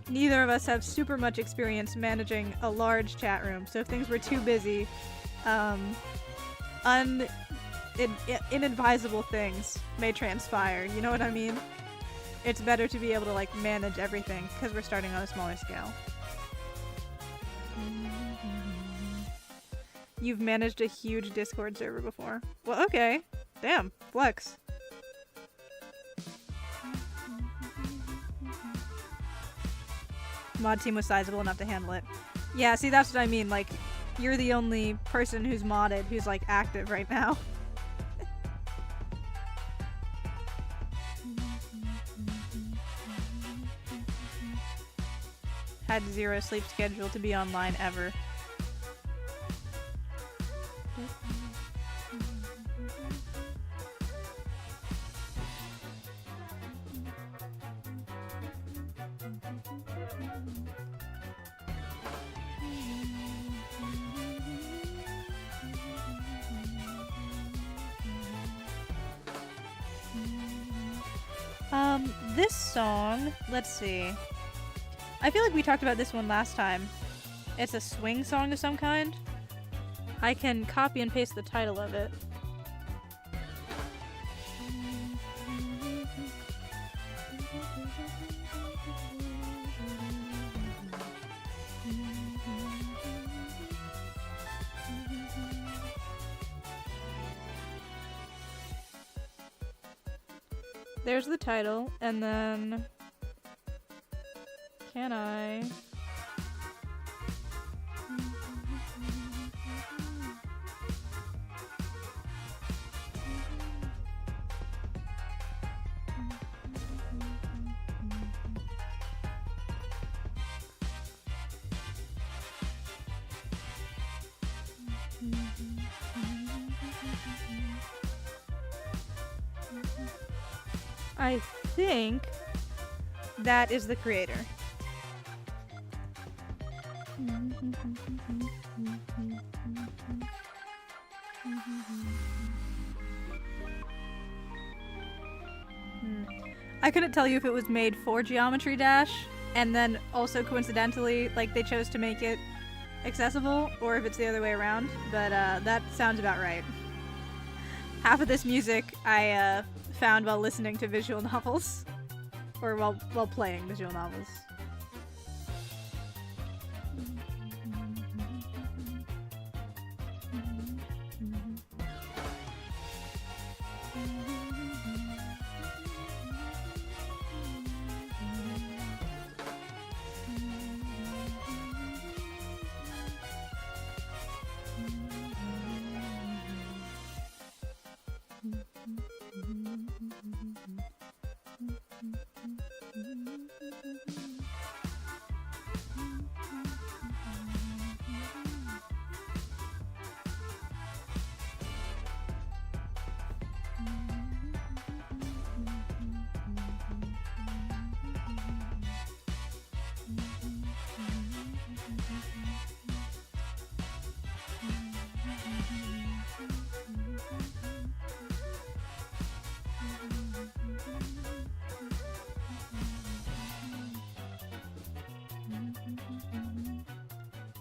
neither of us have super much experience managing a large chat room, so if things were too busy, inadvisable things may transpire, you know what I mean? It's better to be able to like manage everything because we're starting on a smaller scale. You've managed a huge Discord server before. Well, okay. Damn, flex. Mod team was sizable enough to handle it. Yeah, see, that's what I mean. Like, you're the only person who's modded who's, like, active right now. Had 0 sleep schedule to be online ever. This song, let's see. I feel like we talked about this one last time. It's a swing song of some kind. I can copy and paste the title of it. There's the title, and then can I? I think that is the creator. I couldn't tell you if it was made for Geometry Dash, and then also coincidentally, like, they chose to make it accessible, or if it's the other way around, but that sounds about right. Half of this music I found while listening to visual novels, or while playing visual novels.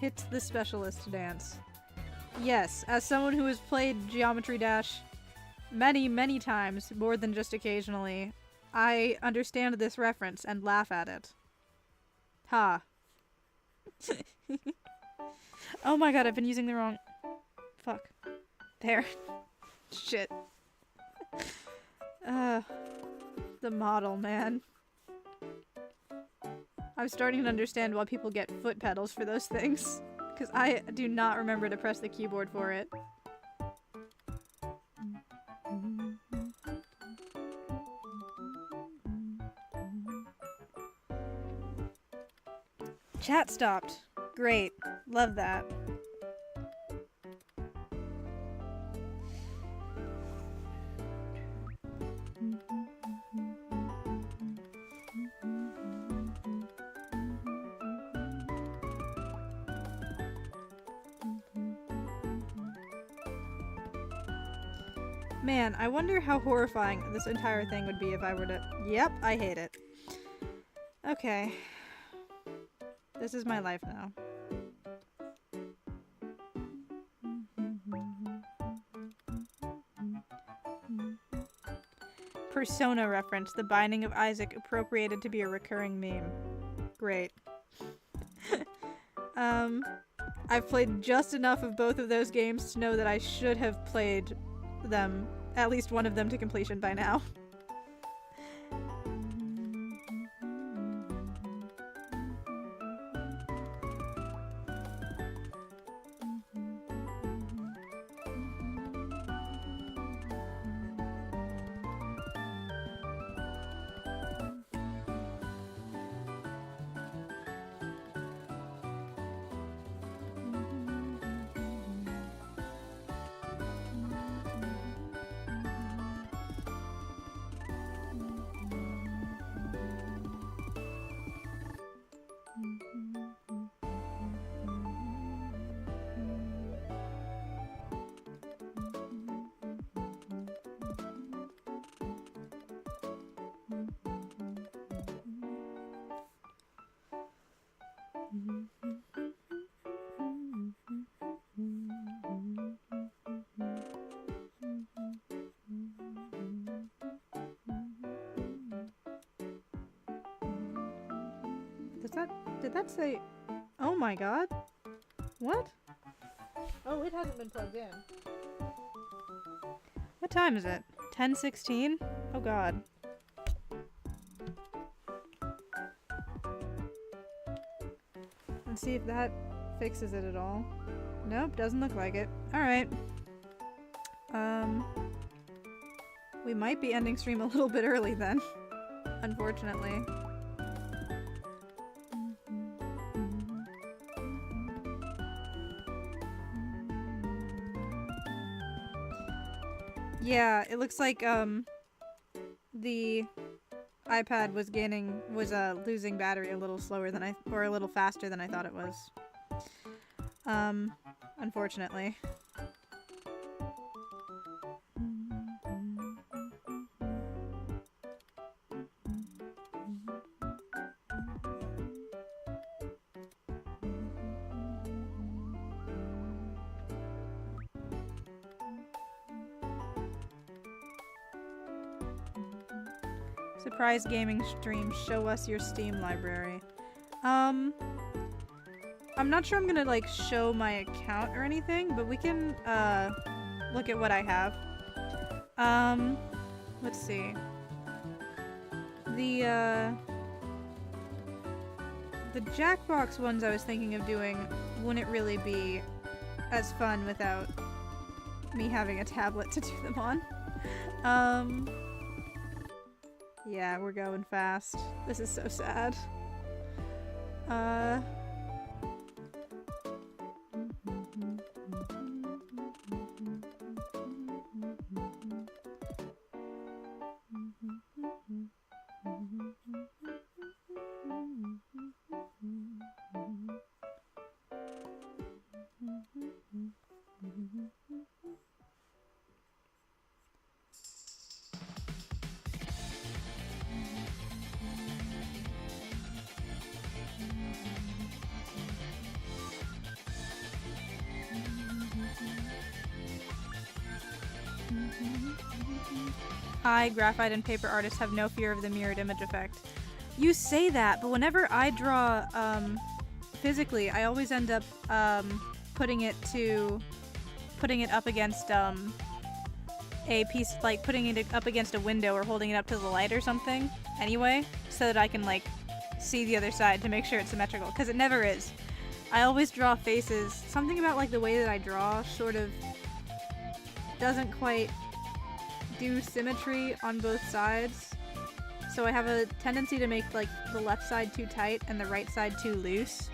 It's the specialist dance. Yes, as someone who has played Geometry Dash many, many times, more than just occasionally, I understand this reference and laugh at it. Ha. Oh my god, I've been using the wrong... Fuck. There. Shit. The model, man. I'm starting to understand why people get foot pedals for those things. Because I do not remember to press the keyboard for it. Chat stopped. Great. Love that. Man, I wonder how horrifying this entire thing would be if I were to... Yep, I hate it. Okay. This is my life now. Persona reference. The Binding of Isaac appropriated to be a recurring meme. Great. I've played just enough of both of those games to know that I should have played them, at least one of them, to completion by now. Did that say... Oh my god. What? Oh, it hasn't been plugged in. What time is it? 10:16? Oh god. Let's see if that fixes it at all. Nope, doesn't look like it. Alright. We might be ending stream a little bit early then. Unfortunately. Yeah, it looks like the iPad was losing battery a little slower than or a little faster than I thought it was. Unfortunately. Surprise gaming stream, show us your Steam library. I'm not sure I'm gonna like show my account or anything, but we can look at what I have. Let's see. The Jackbox ones I was thinking of doing wouldn't really be as fun without me having a tablet to do them on. Yeah, we're going fast. This is so sad. I, graphite and paper artists, have no fear of the mirrored image effect. You say that, but whenever I draw physically, I always end up putting it up against a piece, like putting it up against a window or holding it up to the light or something anyway, so that I can like see the other side to make sure it's symmetrical, because it never is. I always draw faces. Something about like the way that I draw sort of doesn't quite do symmetry on both sides. So I have a tendency to make like the left side too tight and the right side too loose.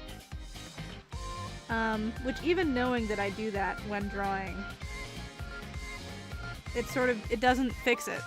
Which even knowing that I do that when drawing, it doesn't fix it.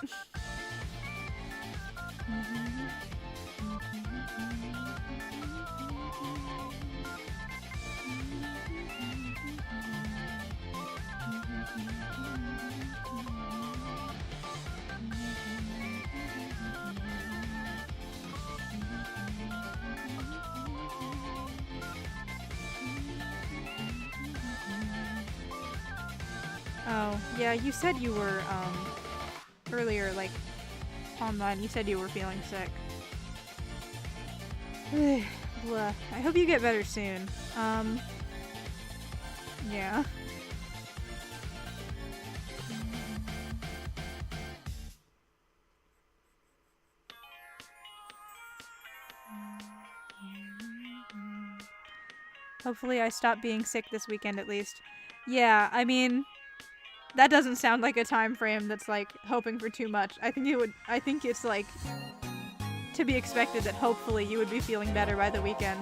Oh, yeah, you said you were, earlier, like, online, you said you were feeling sick. Blah. I hope you get better soon. Yeah. Hopefully I stop being sick this weekend at least. Yeah, I mean, that doesn't sound like a time frame that's like hoping for too much. I think it's like to be expected that hopefully you would be feeling better by the weekend.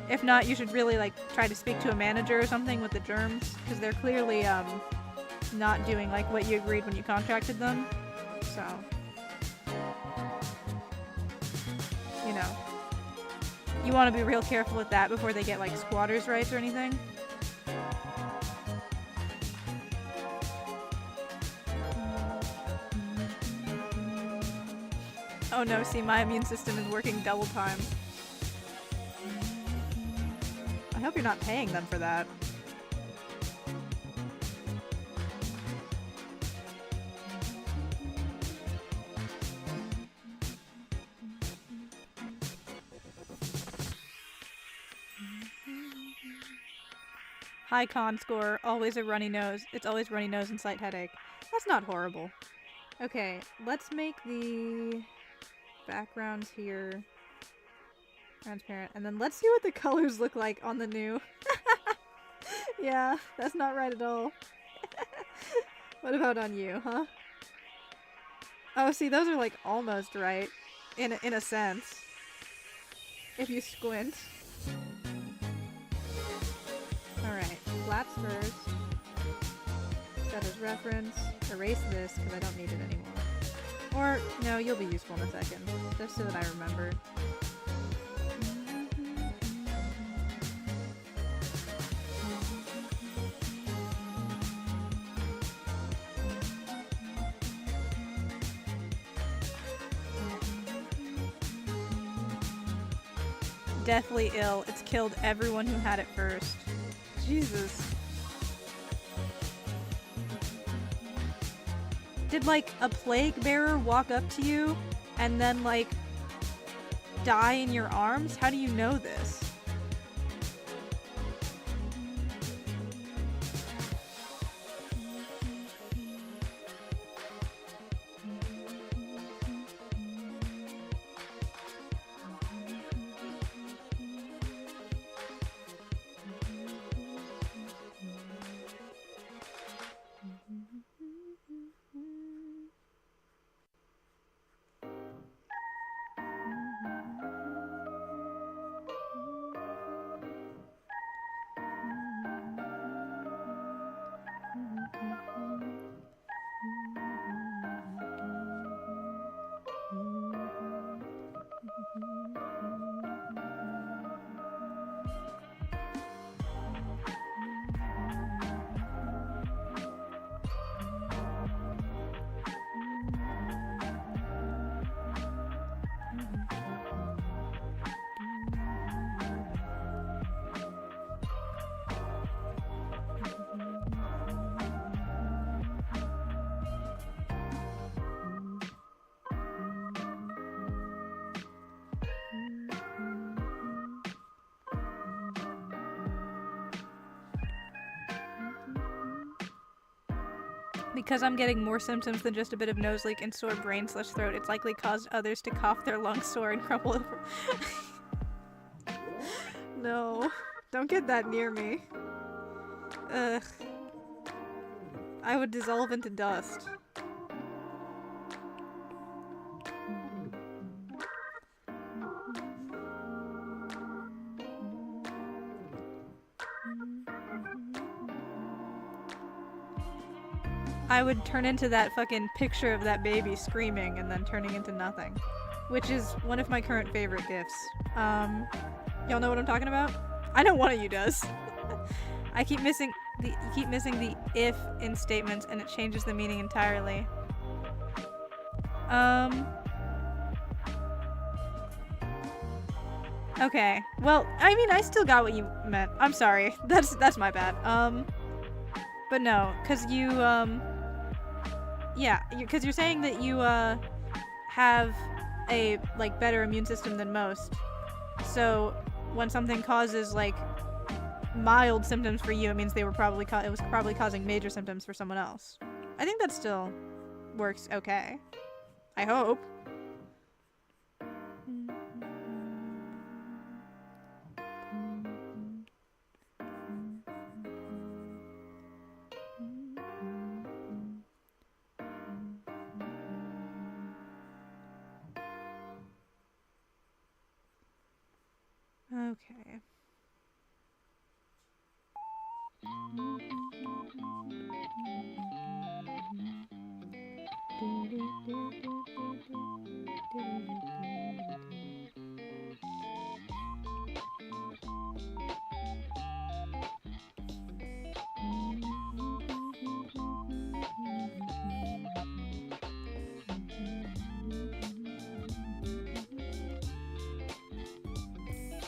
If not, you should really like try to speak to a manager or something with the germs, because they're clearly not doing like what you agreed when you contracted them. So, you know, you want to be real careful with that before they get like squatters' rights or anything. Oh no, see, my immune system is working double time. I hope you're not paying them for that. High con score, always a runny nose. It's always runny nose and slight headache. That's not horrible. Okay, let's make the backgrounds here transparent, and then let's see what the colors look like on the new. Yeah, that's not right at all. What about on you, huh? Oh, see, those are like almost right, in a sense, if you squint. Alright, flats first. Set as reference. Erase this, because I don't need it anymore. Or, no, you'll be useful in a second, just so that I remember. Deathly ill. It's killed everyone who had it first. Jesus. Did, like, a plague bearer walk up to you and then, like, die in your arms? How do you know this? Because I'm getting more symptoms than just a bit of nose leak and sore brain/throat, it's likely caused others to cough their lungs sore and crumple over. No. Don't get that near me. Ugh. I would dissolve into dust. I would turn into that fucking picture of that baby screaming and then turning into nothing. Which is one of my current favorite gifs. Y'all know what I'm talking about? I know one of you does. I keep missing the if in statements and it changes the meaning entirely. Okay. Well, I mean, I still got what you meant. I'm sorry. That's my bad. But no, cause you, yeah, cause you're saying that you, have a, like, better immune system than most. So, when something causes, like, mild symptoms for you, it means they were probably it was probably causing major symptoms for someone else. I think that still works okay. I hope. Okay.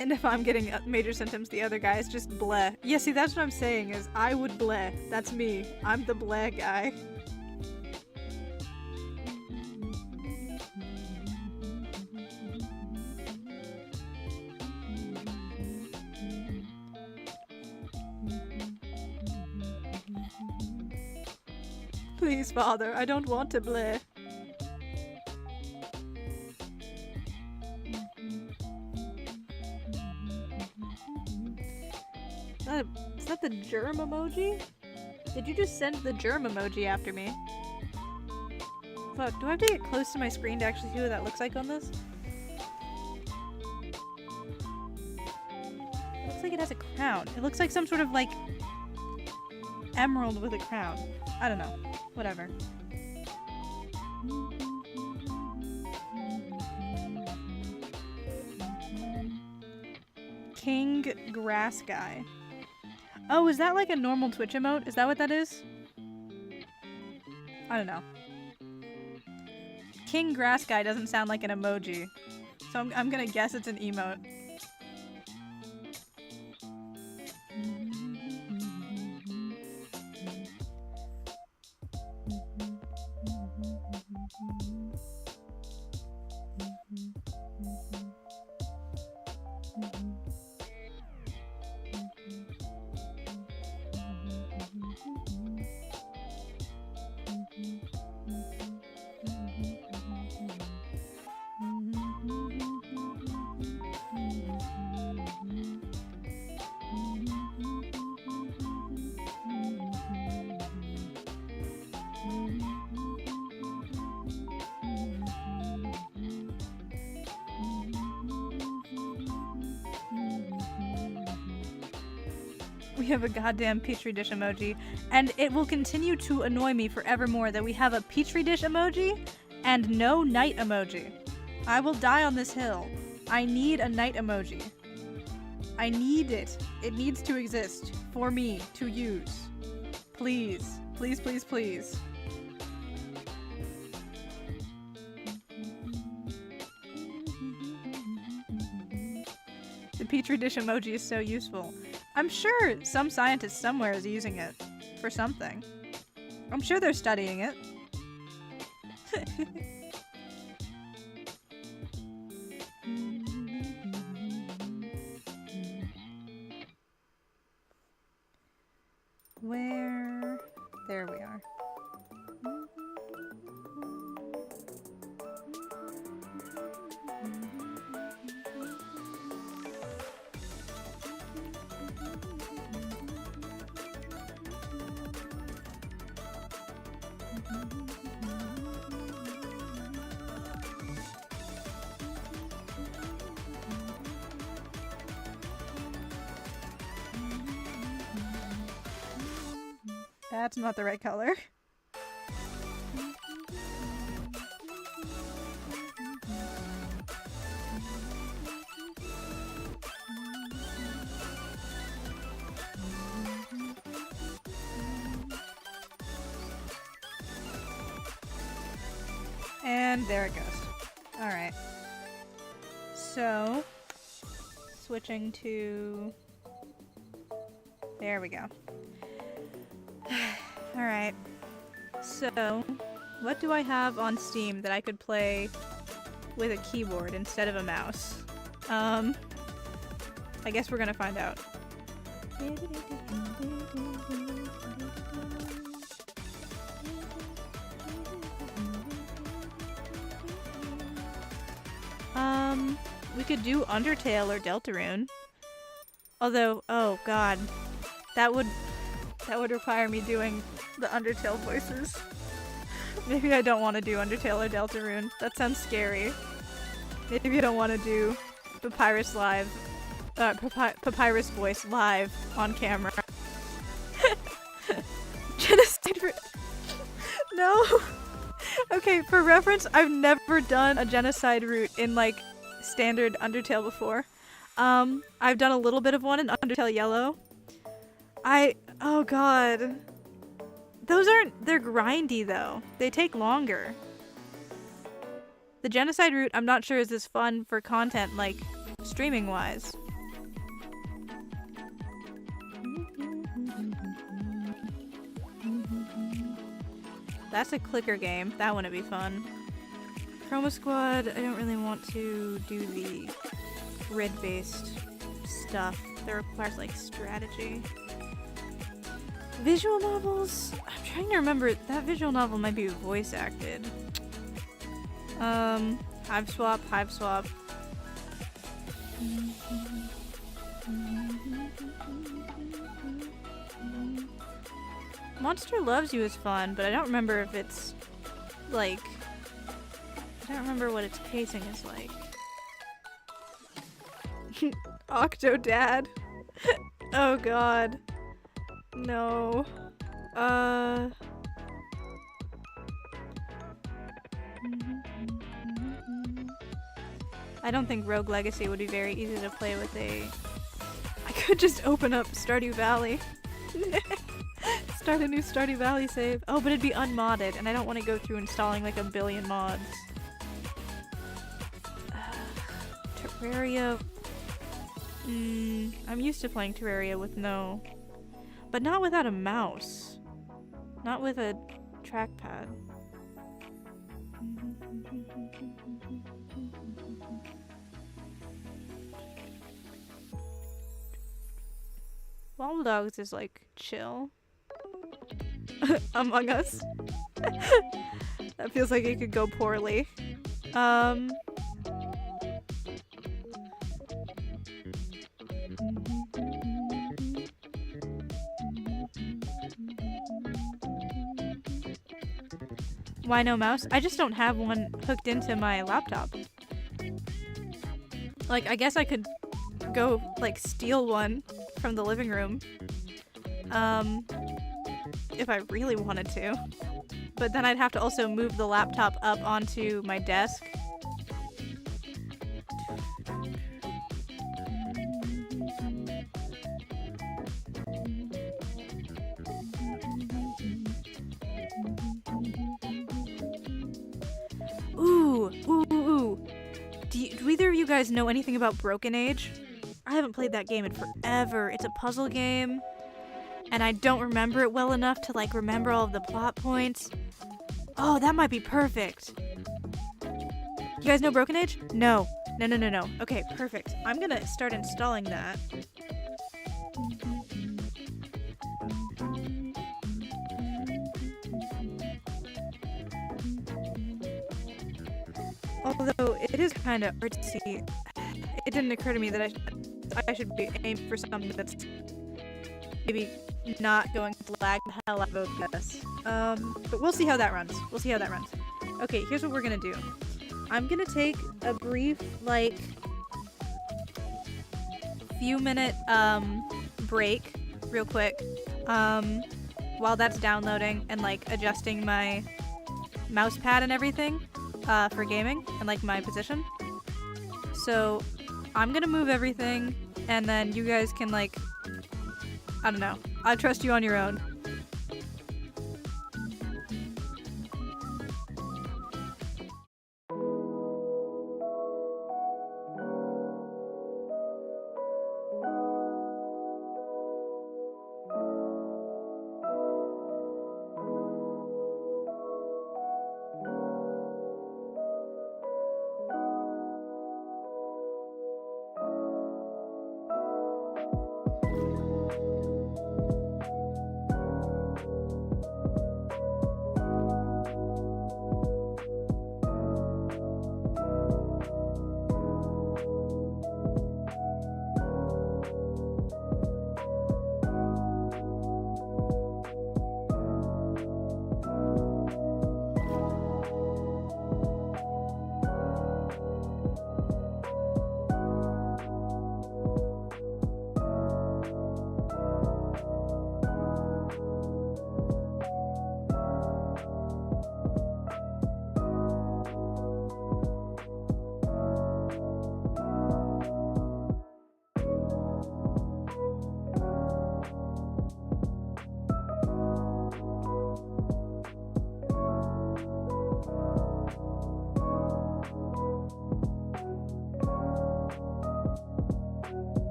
And if I'm getting major symptoms, the other guy is just bleh. Yeah, see, that's what I'm saying, is I would bleh. That's me. I'm the bleh guy. Please, Father, I don't want to bleh. Is that the germ emoji? Did you just send the germ emoji after me? Fuck, do I have to get close to my screen to actually see what that looks like on this? It looks like it has a crown. It looks like some sort of, like, emerald with a crown. I don't know. Whatever. King Grass Guy. Oh, is that like a normal Twitch emote? Is that what that is? I don't know. King Grass Guy doesn't sound like an emoji. So I'm gonna guess it's an emote. We have a goddamn petri dish emoji, and it will continue to annoy me forevermore that we have a petri dish emoji and no night emoji. I will die on this hill. I need a night emoji. I need it. It needs to exist for me to use. Please. Please, please, please. The petri dish emoji is so useful. I'm sure some scientist somewhere is using it for something. I'm sure they're studying it. Where? There we are. That's not the right color. And there it goes. Alright. So, switching to... There we go. Alright. So, what do I have on Steam that I could play with a keyboard instead of a mouse? I guess we're gonna find out. We could do Undertale or Deltarune. Although, oh god, that would require me doing the Undertale voices. Maybe I don't want to do Undertale or Deltarune. That sounds scary. Maybe I don't want to do Papyrus live, Papyrus voice live on camera. Genocide. No. Okay, for reference, I've never done a genocide route in like standard Undertale before. I've done a little bit of one in Undertale Yellow. Oh god. They're grindy though. They take longer. The genocide route, I'm not sure is as fun for content, like, streaming wise. That's a clicker game. That wouldn't be fun. Chroma Squad, I don't really want to do the grid-based stuff that requires, like, strategy. Visual novels? I'm trying to remember. That visual novel might be voice acted. Hive Swap. Monster Loves You is fun, but I don't remember if it's, like... I don't remember what its pacing is like. Octodad. Oh god. No. I don't think Rogue Legacy would be very easy to play with a... I could just open up Stardew Valley. Start a new Stardew Valley save. Oh, but it'd be unmodded, and I don't want to go through installing like a billion mods. Terraria... I'm used to playing Terraria with no... But not without a mouse. Not with a trackpad. Wall Dogs is like chill. Among Us. That feels like it could go poorly. Why no mouse? I just don't have one hooked into my laptop. Like, I guess I could go, like, steal one from the living room. If I really wanted to. But then I'd have to also move the laptop up onto my desk. Ooh. Do either of you guys know anything about Broken Age? I haven't played that game in forever. It's a puzzle game, and I don't remember it well enough to, like, remember all of the plot points. Oh, that might be perfect. You guys know Broken Age? No. No. Okay, perfect. I'm gonna start installing that. Although it is kind of artsy, it didn't occur to me that I should be aiming for something that's maybe not going to lag the hell out of OBS. But we'll see how that runs. Okay, here's what we're gonna do. I'm gonna take a brief, like, few minute break, real quick, while that's downloading and like adjusting my mouse pad and everything for gaming and like my position. So I'm gonna move everything and then you guys can like, I don't know, I trust you on your own.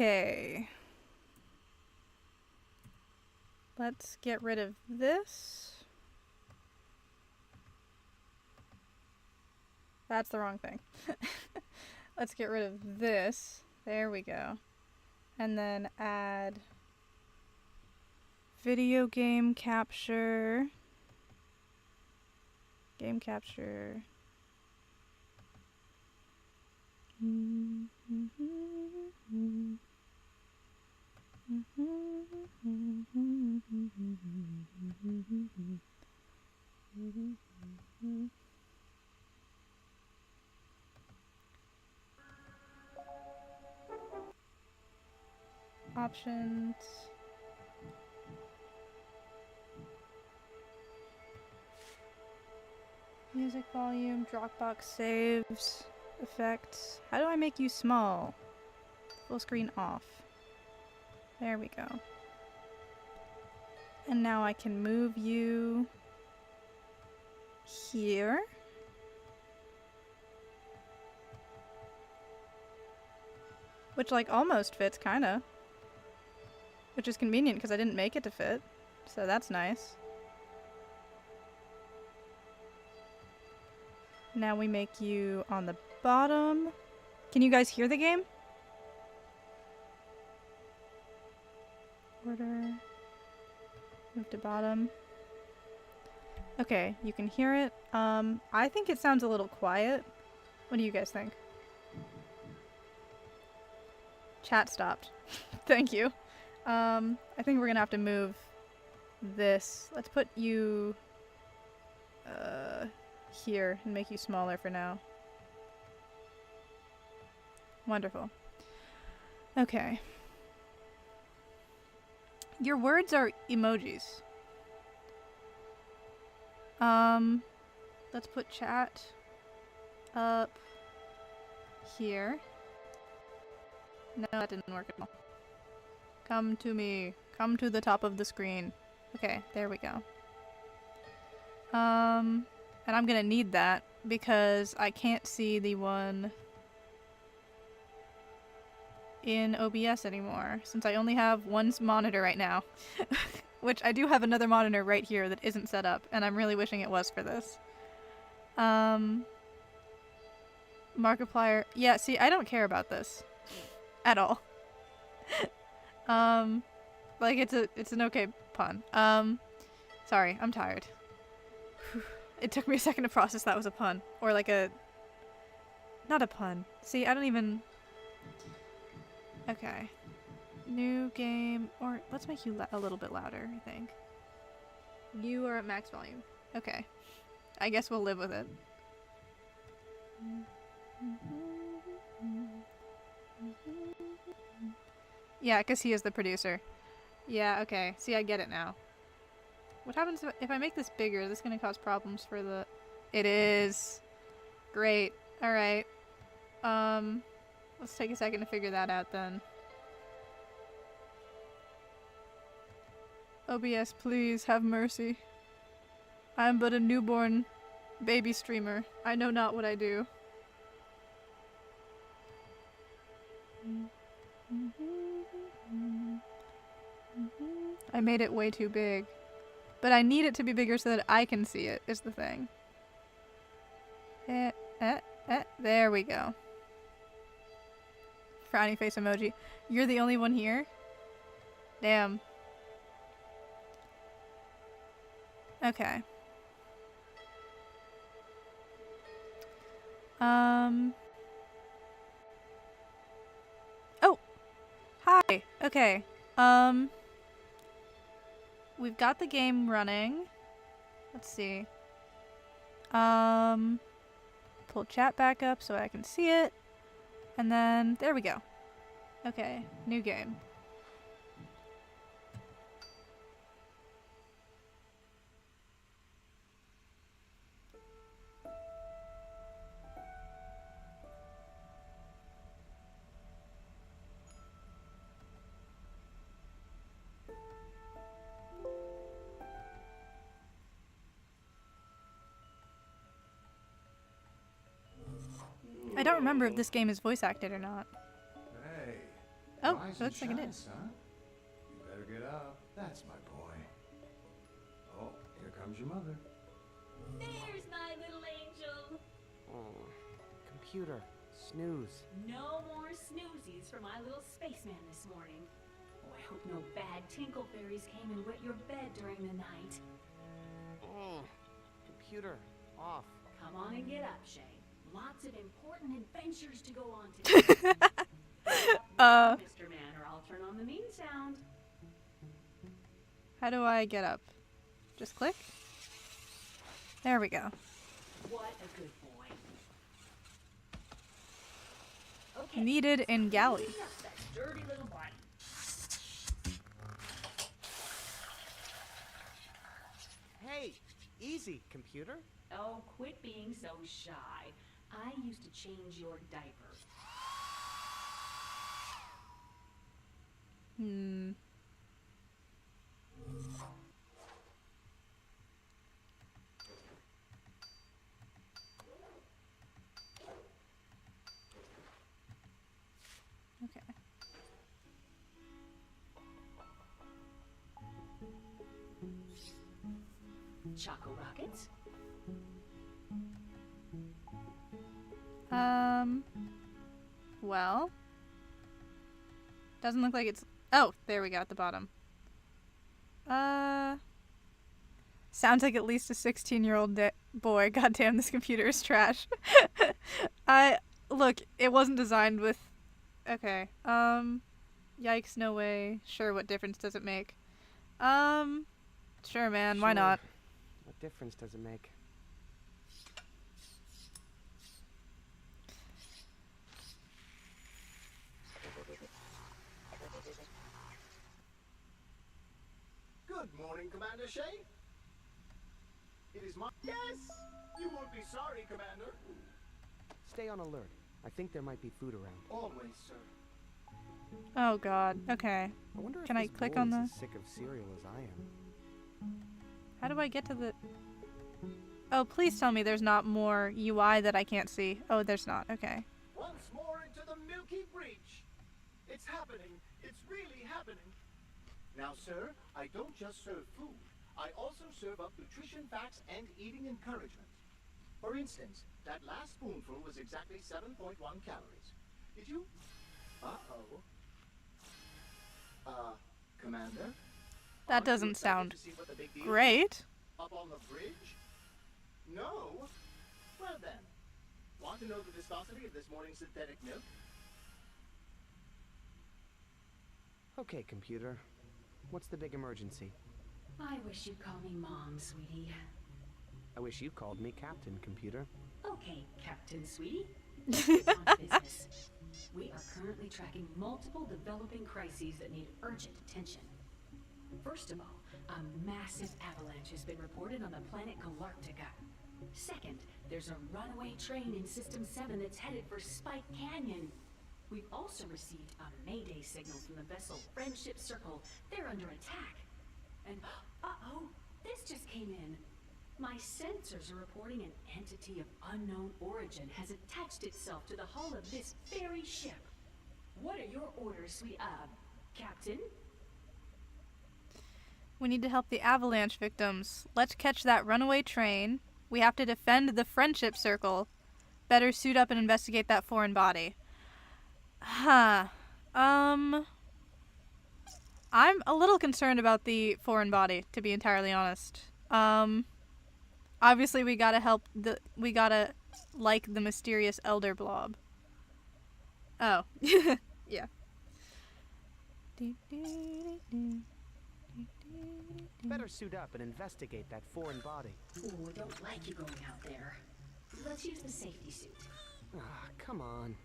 Okay. Let's get rid of this. That's the wrong thing. Let's get rid of this. There we go. And then add video game capture. Game capture. Options. Music volume, Dropbox saves, effects. How do I make you small? Full screen off. There we go. And now I can move you here. Which like almost fits, kinda. Which is convenient because I didn't make it to fit. So that's nice. Now we make you on the bottom. Can you guys hear the game? Order. Move to bottom. Okay, you can hear it. I think it sounds a little quiet. What do you guys think? Chat stopped. Thank you. I think we're gonna have to move this. Let's put you here and make you smaller for now. Wonderful. Okay. Your words are emojis. Let's put chat up here. No, that didn't work at all. Come to me. Come to the top of the screen. Okay, there we go. And I'm gonna need that because I can't see the one in OBS anymore since I only have one monitor right now. Which I do have another monitor right here that isn't set up, and I'm really wishing it was for this. Markiplier. Yeah, see, I don't care about this. At all. Like, it's an okay pun. Sorry, I'm tired. It took me a second to process that was a pun. Or like a... Not a pun. See, I don't even... Okay. New game, or let's make you a little bit louder, I think. You are at max volume. Okay. I guess we'll live with it. Yeah, because he is the producer. Yeah, okay. See, I get it now. What happens if I make this bigger? Is this going to cause problems for the... It is. Great. Alright. Let's take a second to figure that out then. OBS, please have mercy. I am but a newborn baby streamer. I know not what I do. I made it way too big. But I need it to be bigger so that I can see it, is the thing. There we go. Frowny face emoji. You're the only one here? Damn. Okay. Oh! Hi! Okay. We've got the game running. Let's see. Pull chat back up so I can see it. And then, there we go. Okay, new game. I don't remember if this game is voice acted or not. Hey, Oh, Rise it looks like and it shine, is. son. You better get up. That's my boy. Oh, here comes your mother. There's my little angel. Oh, computer, snooze. No more snoozies for my little spaceman this morning. Oh, I hope no bad tinkle fairies came and wet your bed during the night. Oh, computer, off. Come on and get up, Shay. Lots of important adventures to go on today. Mr. Man, or I'll turn on the mean sound. How do I get up? Just click? There we go. What a good boy. Okay. Needed in galley. Clean up that dirty little body. Hey, easy, computer. Oh, quit being so shy. I used to change your diaper. Okay. Choco Rockets? Well. Doesn't look like it's... Oh, there we go at the bottom. Sounds like at least a 16-year-old boy. Goddamn, this computer is trash. Look, it wasn't designed with... Okay, yikes, no way. Sure, what difference does it make? Sure, man, why not? What difference does it make? Good morning, Commander Shay. It is my... Yes! You won't be sorry, Commander. Stay on alert. I think there might be food around. Always, sir. Oh god, okay. I wonder if Can I this click boy on is the... as sick of cereal as I am. How do I get to the... Oh, please tell me there's not more UI that I can't see. Oh, there's not, okay. Once more into the Milky Breach. It's happening. It's really happening. Now, sir, I don't just serve food. I also serve up nutrition facts and eating encouragement. For instance, that last spoonful was exactly 7.1 calories. Did you? Uh-oh. Commander? That Aren't you doesn't excited sound to see what the big deal is? great. Up on the bridge? No? Well then, want to know the viscosity of this morning's synthetic milk? Okay, computer. What's the big emergency? I wish you'd call me Mom, sweetie. I wish you called me Captain, computer. Okay, Captain Sweetie. On to business. We are currently tracking multiple developing crises that need urgent attention. First of all, a massive avalanche has been reported on the planet Galactica. Second, there's a runaway train in System 7 that's headed for Spike Canyon. We've also received a mayday signal from the vessel Friendship Circle. They're under attack. And, uh-oh, this just came in. My sensors are reporting an entity of unknown origin has attached itself to the hull of this very ship. What are your orders, sweet, Captain? We need to help the avalanche victims. Let's catch that runaway train. We have to defend the Friendship Circle. Better suit up and investigate that foreign body. Huh. I'm a little concerned about the foreign body, to be entirely honest. Obviously we gotta like the mysterious elder blob. Oh. Yeah. Better suit up and investigate that foreign body. Oh, I don't like you going out there. Let's use the safety suit. Ah, come on.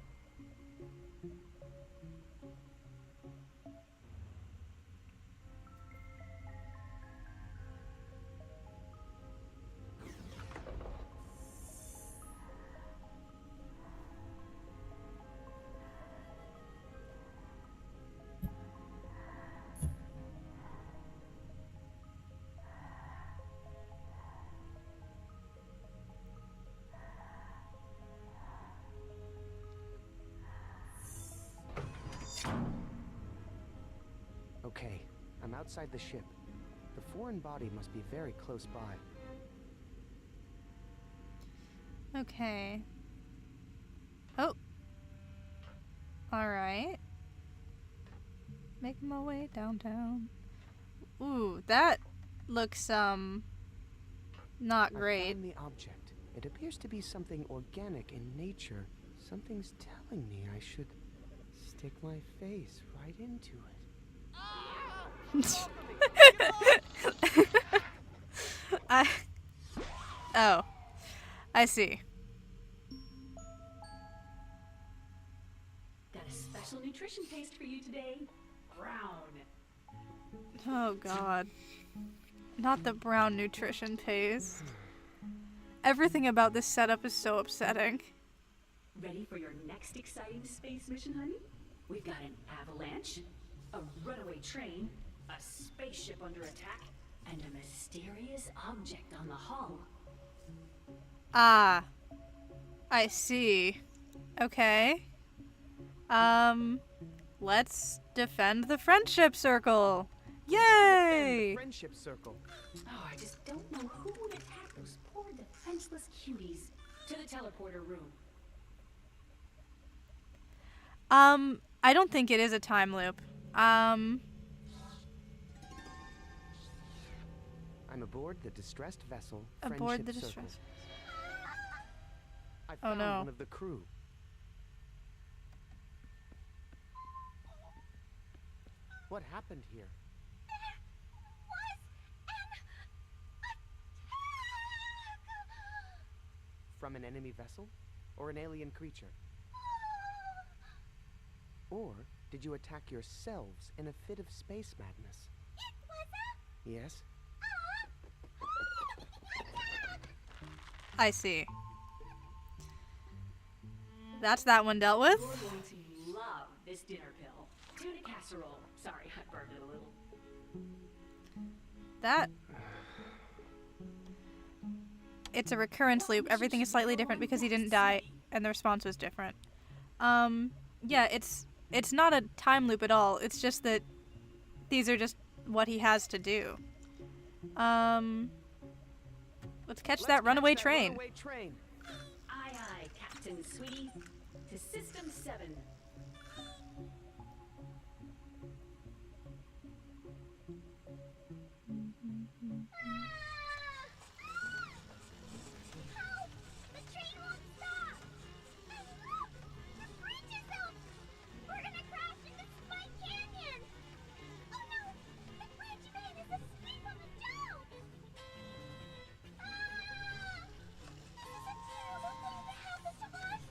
outside the ship. The foreign body must be very close by. Okay. Oh. Alright. Making my way downtown. Ooh, that looks, not I great. found the object. It appears to be something organic in nature. Something's telling me I should stick my face right into it. Oh. I see. Got a special nutrition taste for you today. Brown. Oh god. Not the brown nutrition paste. Everything about this setup is so upsetting. Ready for your next exciting space mission, honey? We've got an avalanche, a runaway train, a spaceship under attack, and a mysterious object on the hull. Ah. I see. Okay. Let's defend the friendship circle. Yay! The friendship circle. Oh, I just don't know who would attack those poor defenseless cuties. To the teleporter room. I don't think it is a time loop. I'm aboard the distressed vessel. Aboard the Friendship Circle. distress. I Oh, found no. one of the crew. What happened here? From an enemy vessel? Or an alien creature? Or did you attack yourselves in a fit of space madness? Yes? I see. That's that one dealt with. You're going to love this dinner pill. Tuna casserole. Sorry, I burned it a little. That. It's a recurrence loop. Everything is slightly different because he didn't die and the response was different. Yeah, it's not a time loop at all. It's just that these are just what he has to do. Let's catch that runaway train. Runaway train. Aye, aye, Captain Sweetie. To System 7. Help! The train won't stop! And look! The bridge is up! We're gonna crash into Spike Canyon! Oh no! The bridge man is asleep on the down! Ah! This is a terrible thing to happen to us!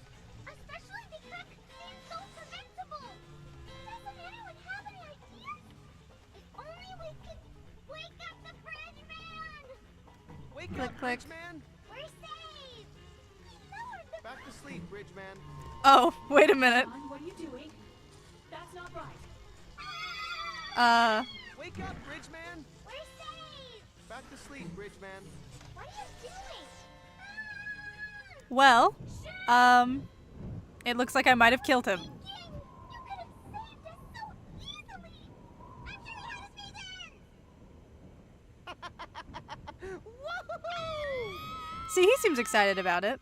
Especially because it's so preventable! Doesn't anyone have any ideas? If only we could wake up the bridge man! Wake Click, up, click. Bridgeman! We're saved! No, the Back to sleep, Bridgeman. Oh, wait a minute. Son, what are you doing? That's not right. Wake up, Bridgeman! We're saved! Back to sleep, Bridgeman. What are you doing? Well, it looks like I might have killed him. King, you could have saved us so easily! I'm gonna have me then! Woohoo! See, he seems excited about it.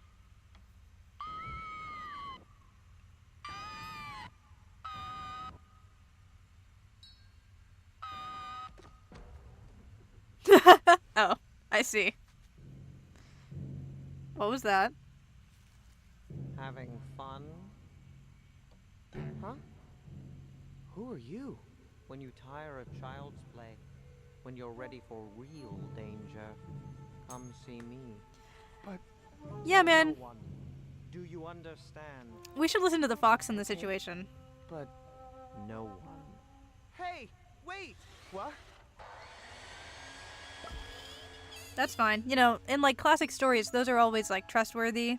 Oh, I see. What was that? Having fun? Huh? Who are you? When you tire of child's play, when you're ready for real danger, come see me. Yeah, man. No one. Do you understand? We should listen to the fox in the situation. But No one. hey, wait! What? That's fine. You know, in like classic stories, those are always like trustworthy.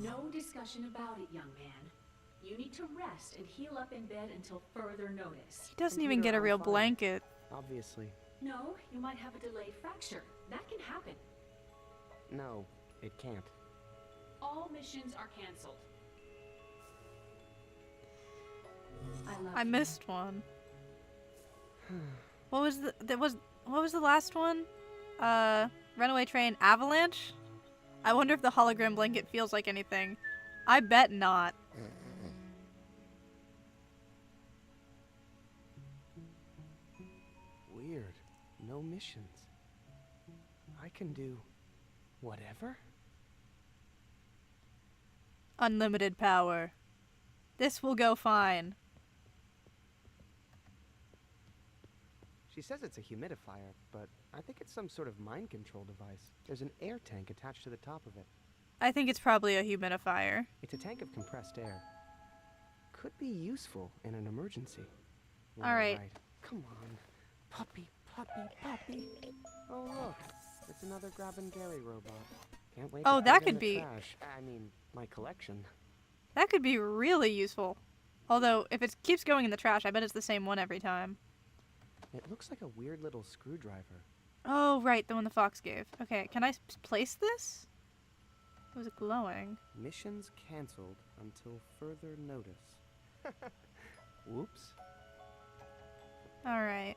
No discussion about it, young man. You need to rest and heal up in bed until further notice. He doesn't even Computer get a on real fire. blanket. Obviously. No, you might have a delayed fracture. That can happen. No, it can't. All missions are canceled. I love I you. missed one. What was what was the last one? Runaway train avalanche? I wonder if the hologram blanket feels like anything. I bet not. Weird. No missions. I can do whatever? Unlimited power. This will go fine. She says it's a humidifier, but I think it's some sort of mind control device. There's an air tank attached to the top of it. I think it's probably a humidifier. It's a tank of compressed air. Could be useful in an emergency. All right. Come on. Puppy, puppy, puppy. Oh, look. It's another Grab and Gary robot. Can't wait Oh, to that put it in could the be- trash. I mean, my collection. That could be really useful. Although, if it keeps going in the trash, I bet it's the same one every time. It looks like a weird little screwdriver. Oh, right, the one the fox gave. Okay, can I place this? It was glowing. Missions canceled until further notice. Whoops. Alright.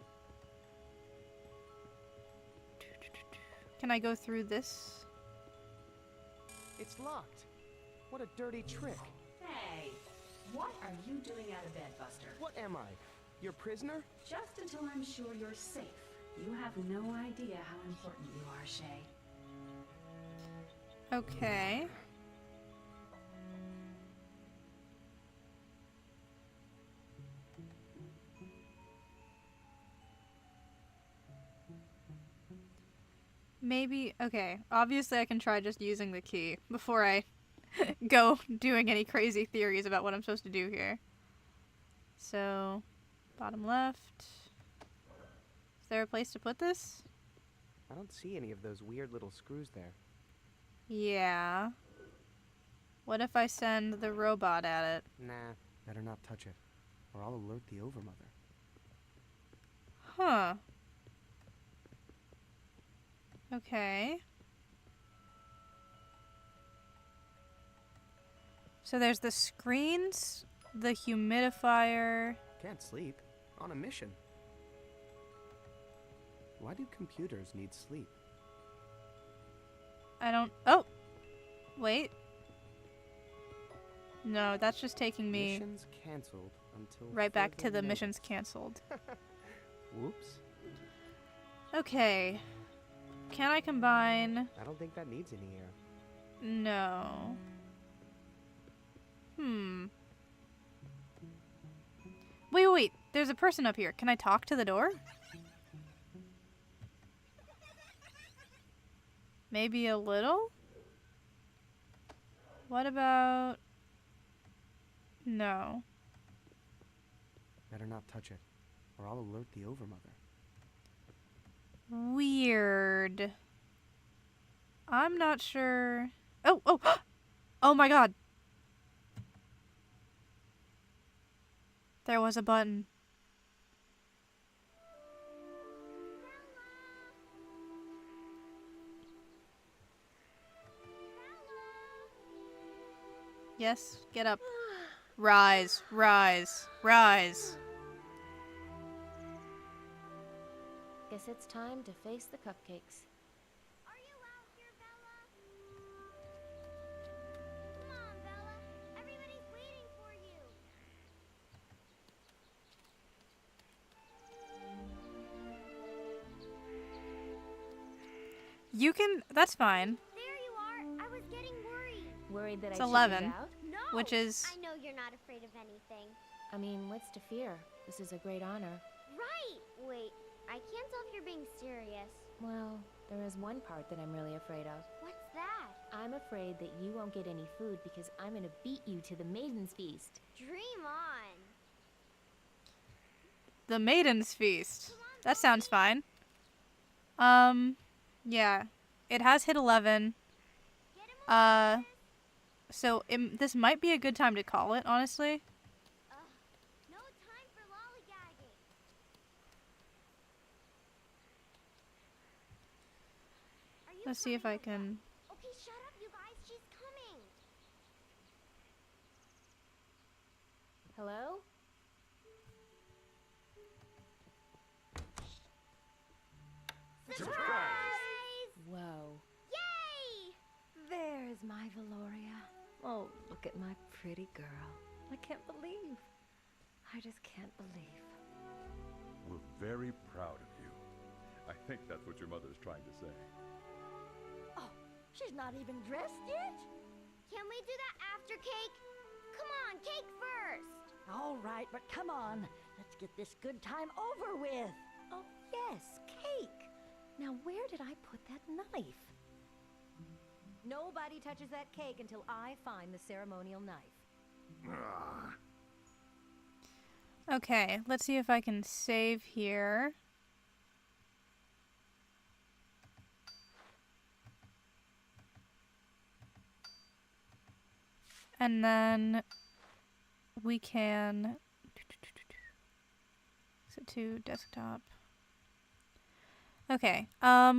Can I go through this? It's locked. What a dirty trick. Hey, what are you doing out of bed, Buster? What am I? Your prisoner? Just until I'm sure you're safe. You have no idea how important you are, Shay. Okay. Maybe, okay. Obviously I can try just using the key before I go doing any crazy theories about what I'm supposed to do here. So, bottom left. Is there a place to put this? I don't see any of those weird little screws there. Yeah. What if I send the robot at it? Nah, better not touch it, or I'll alert the Overmother. Huh. Okay. So there's the screens, the humidifier. Can't sleep. On a mission. Why do computers need sleep? I don't. Oh! Wait. No, that's just taking me Missions canceled until right back to further the notice. missions canceled. Whoops. Okay. Can I combine? I don't think that needs any air. No. Wait, wait, wait. There's a person up here. Can I talk to the door? Maybe a little? What about... No. Better not touch it, or I'll alert the Overmother. Weird. I'm not sure... Oh, oh! Oh my god! There was a button. Yes, get up. Rise, rise, rise. Guess it's time to face the cupcakes. Are you out here, Bella? Come on, Bella. Everybody's waiting for you. You can... That's fine. There you are. I was getting worried. Worried that It's I cheated 11. out? No. Which is... I know you're not afraid of anything. I mean, what's to fear? This is a great honor. Right. Wait. I can't tell if you're being serious. Well, there is one part that I'm really afraid of. What's that? I'm afraid that you won't get any food because I'm gonna beat you to the Maiden's Feast. Dream on. The Maiden's Feast. That sounds fine. Yeah. It has hit 11. Get him on, sis. So this might be a good time to call it, honestly. Ugh. No time for lollygagging. Are you Let's see if I coming, can... Bella? Okay, shut up, you guys. She's coming. Hello? Whoa. Yay! There's my Valoria. Oh, look at my pretty girl. I can't believe. I just can't believe. We're very proud of you. I think that's what your mother's trying to say. Oh, she's not even dressed yet? Can we do that after cake? Come on, cake first! All right, but come on. Let's get this good time over with. Oh, yes, cake. Now, where did I put that knife? Nobody touches that cake until I find the ceremonial knife. Okay, let's see if I can save here. And then we can set to desktop. Okay,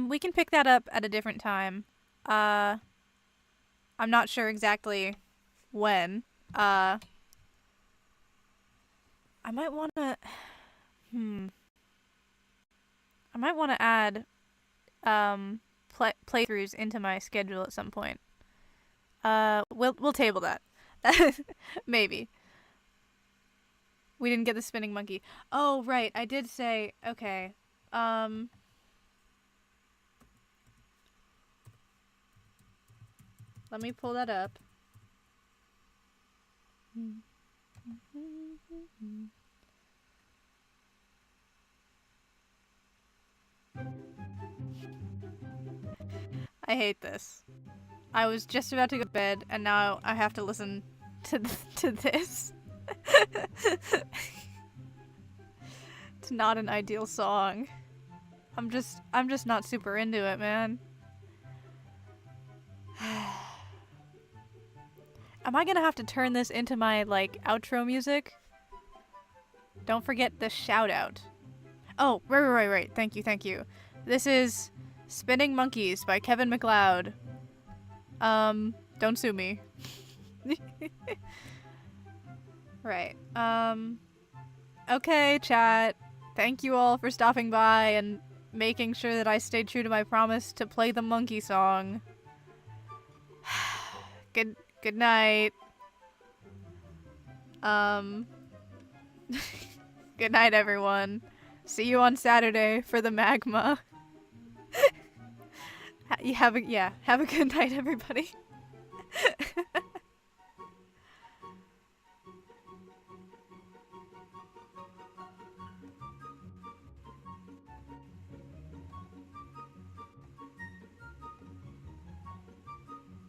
we can pick that up at a different time. I'm not sure exactly when. I might want to I might want to add playthroughs into my schedule at some point. We'll table that. Maybe. We didn't get the spinning monkey. Oh, right. I did say, okay. Let me pull that up. I hate this. I was just about to go to bed, and now I have to listen to this. It's not an ideal song. I'm just not super into it, man. Am I gonna have to turn this into my, like, outro music? Don't forget the shout out. Oh, right. Thank you. This is Spinning Monkeys by Kevin MacLeod. Don't sue me. Right. Okay, chat. Thank you all for stopping by and making sure that I stayed true to my promise to play the monkey song. Good night. Good night, everyone. See you on Saturday for the magma. Have a good night, everybody.